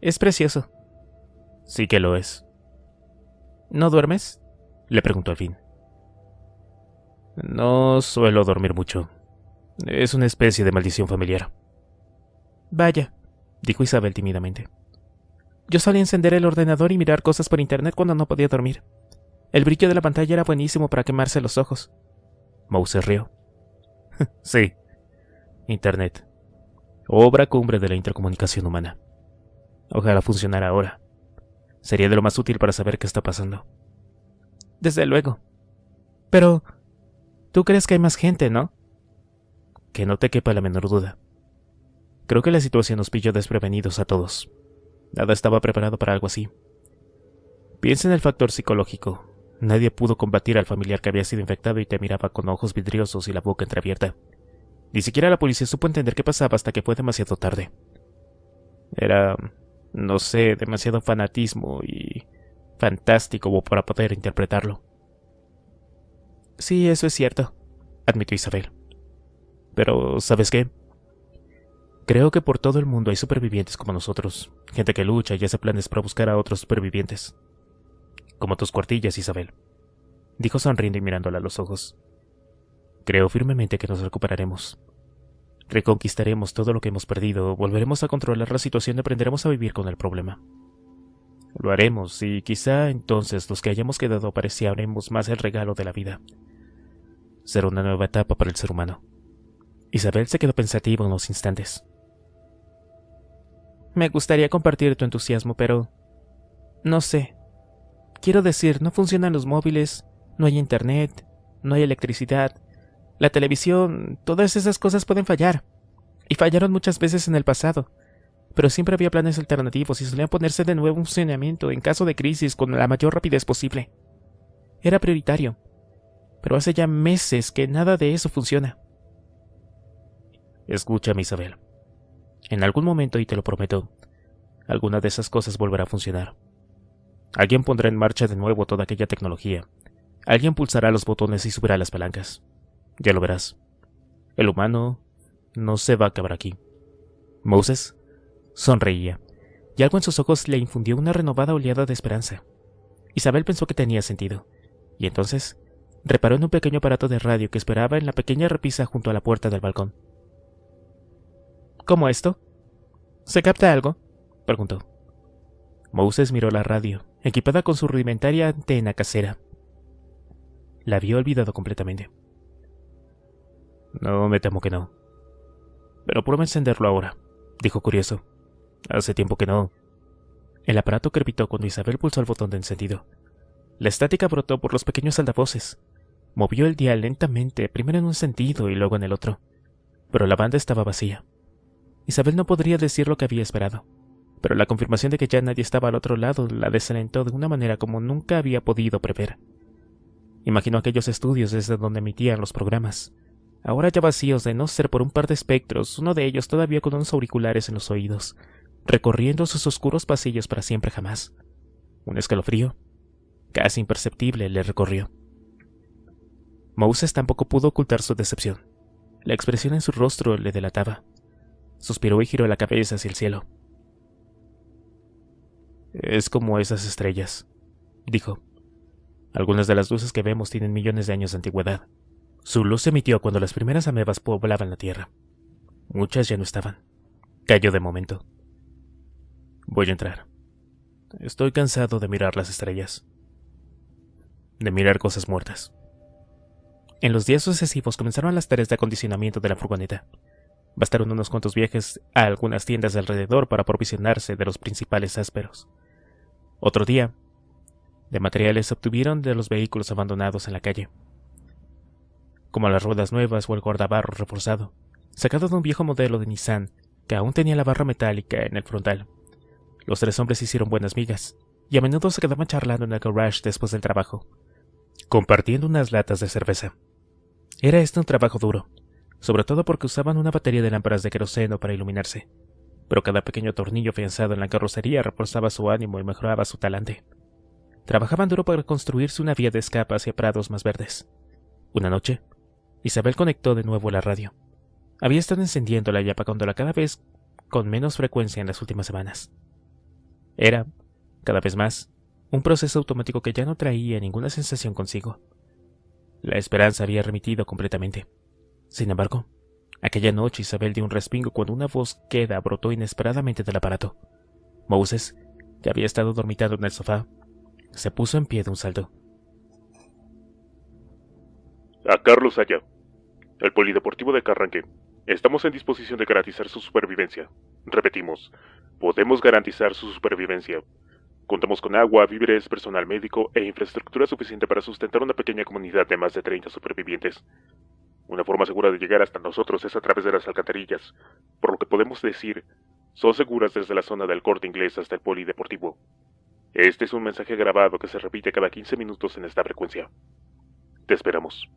«Es precioso». «Sí que lo es». «¿No duermes?», le preguntó al fin. «No suelo dormir mucho. Es una especie de maldición familiar». «Vaya», dijo Isabel tímidamente. «Yo solía encender el ordenador y mirar cosas por internet cuando no podía dormir. El brillo de la pantalla era buenísimo para quemarse los ojos». Moses rió. «Sí, internet. Obra cumbre de la intercomunicación humana. Ojalá funcionara ahora. Sería de lo más útil para saber qué está pasando». «Desde luego. Pero tú crees que hay más gente, ¿no?» «Que no te quepa la menor duda. Creo que la situación nos pilló desprevenidos a todos. Nada estaba preparado para algo así. Piensa en el factor psicológico. Nadie pudo combatir al familiar que había sido infectado y te miraba con ojos vidriosos y la boca entreabierta. Ni siquiera la policía supo entender qué pasaba hasta que fue demasiado tarde. Era, no sé, demasiado fanatismo y fantástico como para poder interpretarlo». «Sí, eso es cierto», admitió Isabel. «Pero, ¿sabes qué? Creo que por todo el mundo hay supervivientes como nosotros, gente que lucha y hace planes para buscar a otros supervivientes. Como tus cuartillas, Isabel», dijo sonriendo y mirándola a los ojos. «Creo firmemente que nos recuperaremos. Reconquistaremos todo lo que hemos perdido, volveremos a controlar la situación y aprenderemos a vivir con el problema». Lo haremos, y quizá entonces los que hayamos quedado apreciaremos más el regalo de la vida. Será una nueva etapa para el ser humano. Isabel se quedó pensativa unos instantes. Me gustaría compartir tu entusiasmo, pero... no sé. Quiero decir, no funcionan los móviles, no hay internet, no hay electricidad, la televisión, todas esas cosas pueden fallar. Y fallaron muchas veces en el pasado. Pero siempre había planes alternativos y solían ponerse de nuevo en funcionamiento en caso de crisis con la mayor rapidez posible. Era prioritario. Pero hace ya meses que nada de eso funciona. Escúchame, Isabel. En algún momento, y te lo prometo, alguna de esas cosas volverá a funcionar. Alguien pondrá en marcha de nuevo toda aquella tecnología. Alguien pulsará los botones y subirá las palancas. Ya lo verás. El humano no se va a acabar aquí. Moses sonreía, y algo en sus ojos le infundió una renovada oleada de esperanza. Isabel pensó que tenía sentido, y entonces reparó en un pequeño aparato de radio que esperaba en la pequeña repisa junto a la puerta del balcón. ¿Cómo esto? ¿Se capta algo?, preguntó. Moses miró la radio, equipada con su rudimentaria antena casera. La había olvidado completamente. No, me temo que no. Pero prueba encenderlo ahora, dijo curioso. Hace tiempo que no. El aparato crepitó cuando Isabel pulsó el botón de encendido. La estática brotó por los pequeños altavoces. Movió el dial lentamente, primero en un sentido y luego en el otro. Pero la banda estaba vacía. Isabel no podría decir lo que había esperado, pero la confirmación de que ya nadie estaba al otro lado la desalentó de una manera como nunca había podido prever. Imaginó aquellos estudios desde donde emitían los programas, ahora ya vacíos de no ser por un par de espectros, uno de ellos todavía con unos auriculares en los oídos, recorriendo sus oscuros pasillos para siempre jamás. Un escalofrío, casi imperceptible, le recorrió. Moses tampoco pudo ocultar su decepción. La expresión en su rostro le delataba. Suspiró y giró la cabeza hacia el cielo. Es como esas estrellas, dijo. Algunas de las luces que vemos tienen millones de años de antigüedad. Su luz se emitió cuando las primeras amebas poblaban la Tierra. Muchas ya no estaban. Cayó de momento. Voy a entrar. Estoy cansado de mirar las estrellas. De mirar cosas muertas. En los días sucesivos comenzaron las tareas de acondicionamiento de la furgoneta. Bastaron unos cuantos viajes a algunas tiendas de alrededor para aprovisionarse de los principales ásperos. Otro día, de materiales se obtuvieron de los vehículos abandonados en la calle, como las ruedas nuevas o el guardabarros reforzado, sacado de un viejo modelo de Nissan que aún tenía la barra metálica en el frontal. Los tres hombres hicieron buenas migas, y a menudo se quedaban charlando en el garage después del trabajo, compartiendo unas latas de cerveza. Era este un trabajo duro, sobre todo porque usaban una batería de lámparas de queroseno para iluminarse, pero cada pequeño tornillo afianzado en la carrocería reforzaba su ánimo y mejoraba su talante. Trabajaban duro para construirse una vía de escape hacia prados más verdes. Una noche, Isabel conectó de nuevo la radio. Había estado encendiéndola y apagándola cada vez con menos frecuencia en las últimas semanas. Era, cada vez más, un proceso automático que ya no traía ninguna sensación consigo. La esperanza había remitido completamente. Sin embargo, aquella noche Isabel dio un respingo cuando una voz queda brotó inesperadamente del aparato. Moses, que había estado dormitando en el sofá, se puso en pie de un salto. A Carlos allá. El polideportivo de Carranque. Estamos en disposición de garantizar su supervivencia. Repetimos, podemos garantizar su supervivencia. Contamos con agua, víveres, personal médico e infraestructura suficiente para sustentar una pequeña comunidad de más de 30 supervivientes. Una forma segura de llegar hasta nosotros es a través de las alcantarillas, por lo que podemos decir, son seguras desde la zona del Corte Inglés hasta el polideportivo. Este es un mensaje grabado que se repite cada 15 minutos en esta frecuencia. Te esperamos.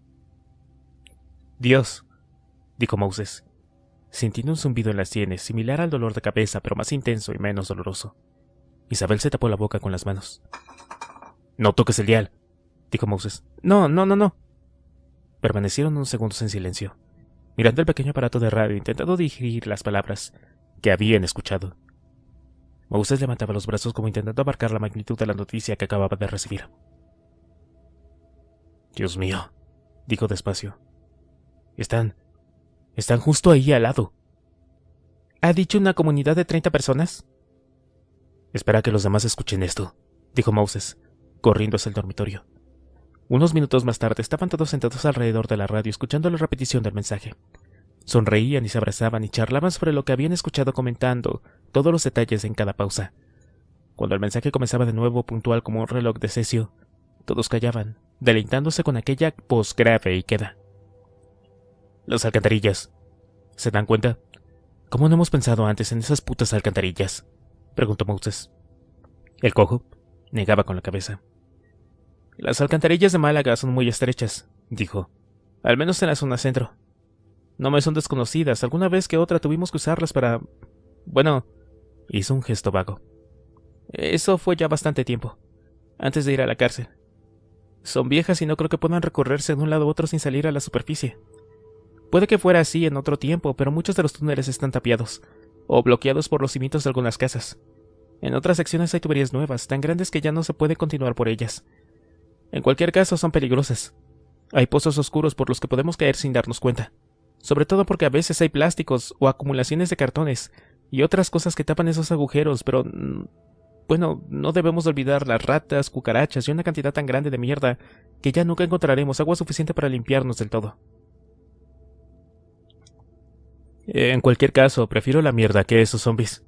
Dios, dijo Moses, sintiendo un zumbido en las sienes, similar al dolor de cabeza, pero más intenso y menos doloroso. Isabel se tapó la boca con las manos. No toques el dial, dijo Moses. No. Permanecieron unos segundos en silencio, mirando el pequeño aparato de radio, intentando digerir las palabras que habían escuchado. Moses levantaba los brazos como intentando abarcar la magnitud de la noticia que acababa de recibir. Dios mío, dijo despacio. Están justo ahí al lado. ¿Ha dicho una comunidad de 30 personas? Espera que los demás escuchen esto, dijo Moses, corriendo hacia el dormitorio. Unos minutos más tarde estaban todos sentados alrededor de la radio escuchando la repetición del mensaje. Sonreían y se abrazaban y charlaban sobre lo que habían escuchado, comentando todos los detalles en cada pausa. Cuando el mensaje comenzaba de nuevo, puntual como un reloj de cesio, todos callaban, deleitándose con aquella voz grave y queda. Las alcantarillas. ¿Se dan cuenta? ¿Cómo no hemos pensado antes en esas putas alcantarillas?, preguntó Moses. El cojo negaba con la cabeza. Las alcantarillas de Málaga son muy estrechas, dijo, al menos en la zona centro. No me son desconocidas, alguna vez que otra tuvimos que usarlas para... Bueno, hizo un gesto vago. Eso fue ya bastante tiempo, antes de ir a la cárcel. Son viejas y no creo que puedan recorrerse de un lado a otro sin salir a la superficie. Puede que fuera así en otro tiempo, pero muchos de los túneles están tapiados, o bloqueados por los cimientos de algunas casas. En otras secciones hay tuberías nuevas, tan grandes que ya no se puede continuar por ellas. En cualquier caso, son peligrosas. Hay pozos oscuros por los que podemos caer sin darnos cuenta, sobre todo porque a veces hay plásticos o acumulaciones de cartones y otras cosas que tapan esos agujeros, pero... Bueno, no debemos olvidar las ratas, cucarachas y una cantidad tan grande de mierda que ya nunca encontraremos agua suficiente para limpiarnos del todo. En cualquier caso, prefiero la mierda que esos zombies,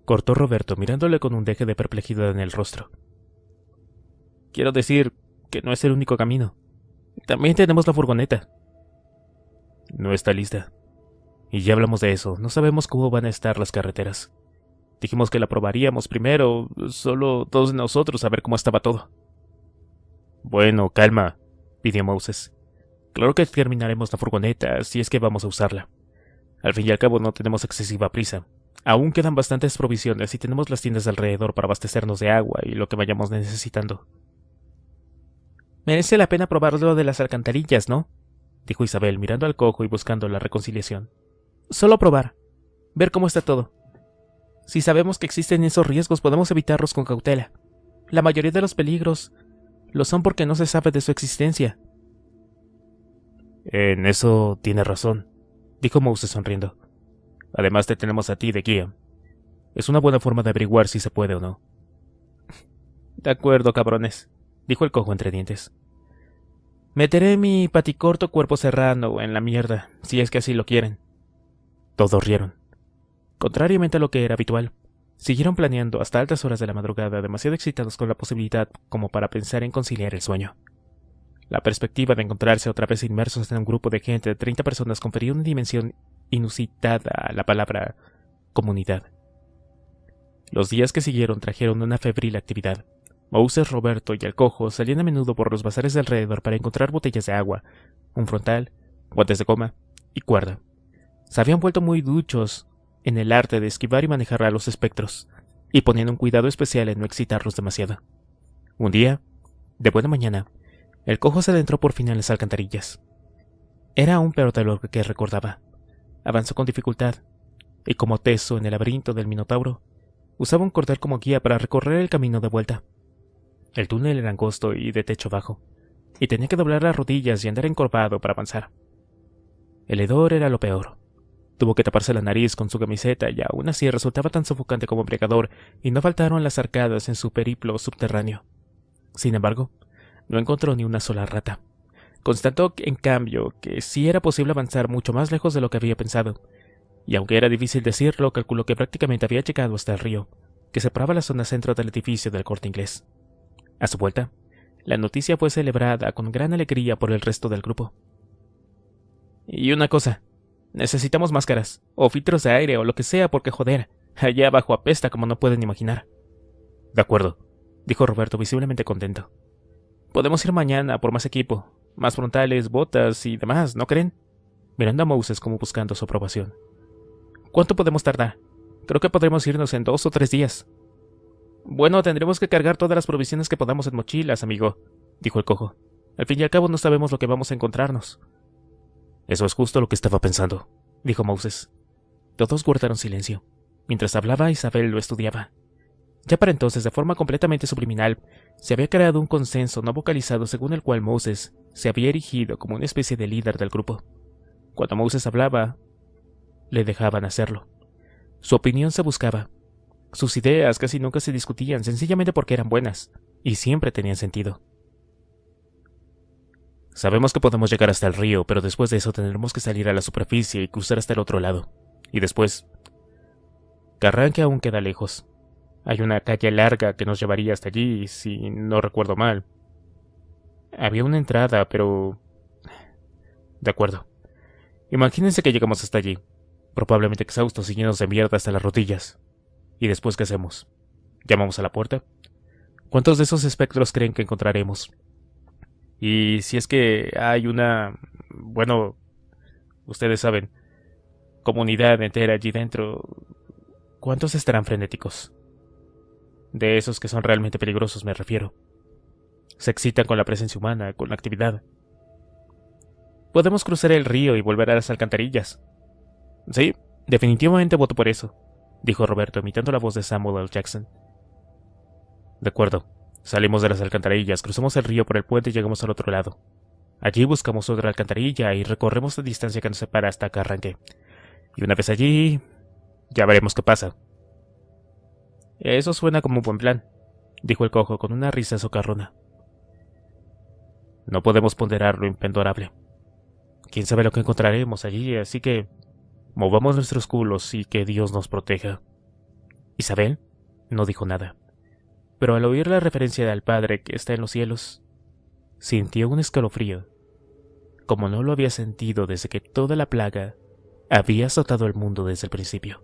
cortó Roberto mirándole con un deje de perplejidad en el rostro. Quiero decir que no es el único camino. También tenemos la furgoneta. No está lista. Y ya hablamos de eso, no sabemos cómo van a estar las carreteras. Dijimos que la probaríamos primero, solo dos de nosotros, a ver cómo estaba todo. Bueno, calma, pidió Moses. Claro que terminaremos la furgoneta, si es que vamos a usarla. Al fin y al cabo no tenemos excesiva prisa. Aún quedan bastantes provisiones y tenemos las tiendas alrededor para abastecernos de agua y lo que vayamos necesitando. Merece la pena probar lo de las alcantarillas, ¿no?, dijo Isabel mirando al cojo y buscando la reconciliación. Solo probar. Ver cómo está todo. Si sabemos que existen esos riesgos, podemos evitarlos con cautela. La mayoría de los peligros lo son porque no se sabe de su existencia. En eso tiene razón, dijo Moses sonriendo. Además te tenemos a ti de guía. Es una buena forma de averiguar si se puede o no. De acuerdo, cabrones, dijo el cojo entre dientes. Meteré mi paticorto cuerpo serrano en la mierda, si es que así lo quieren. Todos rieron. Contrariamente a lo que era habitual, siguieron planeando hasta altas horas de la madrugada, demasiado excitados con la posibilidad como para pensar en conciliar el sueño. La perspectiva de encontrarse otra vez inmersos en un grupo de gente de 30 personas confería una dimensión inusitada a la palabra comunidad. Los días que siguieron trajeron una febril actividad. Moses, Roberto y el cojo salían a menudo por los bazares de alrededor para encontrar botellas de agua, un frontal, guantes de goma y cuerda. Se habían vuelto muy duchos en el arte de esquivar y manejar a los espectros, y ponían un cuidado especial en no excitarlos demasiado. Un día, de buena mañana, el cojo se adentró por fin en las alcantarillas. Era aún peor de lo que recordaba. Avanzó con dificultad, y como teso en el laberinto del Minotauro, usaba un cordel como guía para recorrer el camino de vuelta. El túnel era angosto y de techo bajo, y tenía que doblar las rodillas y andar encorvado para avanzar. El hedor era lo peor. Tuvo que taparse la nariz con su camiseta y aún así resultaba tan sofocante como embriagador, y no faltaron las arcadas en su periplo subterráneo. Sin embargo, no encontró ni una sola rata. Constató, en cambio, que sí era posible avanzar mucho más lejos de lo que había pensado, y aunque era difícil decirlo, calculó que prácticamente había llegado hasta el río, que separaba la zona centro del edificio del Corte Inglés. A su vuelta, la noticia fue celebrada con gran alegría por el resto del grupo. Y una cosa, necesitamos máscaras, o filtros de aire, o lo que sea, porque joder, allá abajo apesta como no pueden imaginar. De acuerdo, dijo Roberto visiblemente contento. Podemos ir mañana por más equipo, más frontales, botas y demás, ¿no creen? Mirando a Moses como buscando su aprobación. ¿Cuánto podemos tardar? Creo que podremos irnos en 2 o 3 días. Bueno, tendremos que cargar todas las provisiones que podamos en mochilas, amigo, dijo el cojo. Al fin y al cabo no sabemos lo que vamos a encontrarnos. Eso es justo lo que estaba pensando, dijo Moses. Todos guardaron silencio. Mientras hablaba, Isabel lo estudiaba. Ya para entonces, de forma completamente subliminal, se había creado un consenso no vocalizado según el cual Moses se había erigido como una especie de líder del grupo. Cuando Moses hablaba, le dejaban hacerlo. Su opinión se buscaba, Sus ideas casi nunca se discutían, sencillamente porque eran buenas, y siempre tenían sentido. Sabemos que podemos llegar hasta el río, pero después de eso tendremos que salir a la superficie y cruzar hasta el otro lado. Y después... Carranque aún queda lejos. Hay una calle larga que nos llevaría hasta allí, si no recuerdo mal. Había una entrada, pero... De acuerdo. Imagínense que llegamos hasta allí, probablemente exhaustos y llenos de mierda hasta las rodillas. ¿Y después qué hacemos? ¿Llamamos a la puerta? ¿Cuántos de esos espectros creen que encontraremos? Y si es que hay una... Bueno, ustedes saben, comunidad entera allí dentro, ¿cuántos estarán frenéticos? De esos que son realmente peligrosos me refiero. Se excitan con la presencia humana, con la actividad. Podemos cruzar el río y volver a las alcantarillas. Sí, definitivamente voto por eso, dijo Roberto imitando la voz de Samuel L. Jackson. De acuerdo. Salimos de las alcantarillas, cruzamos el río por el puente y llegamos al otro lado. Allí buscamos otra alcantarilla y recorremos la distancia que nos separa hasta Carranque. Y una vez allí, ya veremos qué pasa. Eso suena como un buen plan, dijo el cojo con una risa socarrona. No podemos ponderar lo impendorable. Quién sabe lo que encontraremos allí, así que movamos nuestros culos y que Dios nos proteja. Isabel no dijo nada, pero al oír la referencia al Padre que está en los cielos, sintió un escalofrío, como no lo había sentido desde que toda la plaga había azotado el mundo desde el principio.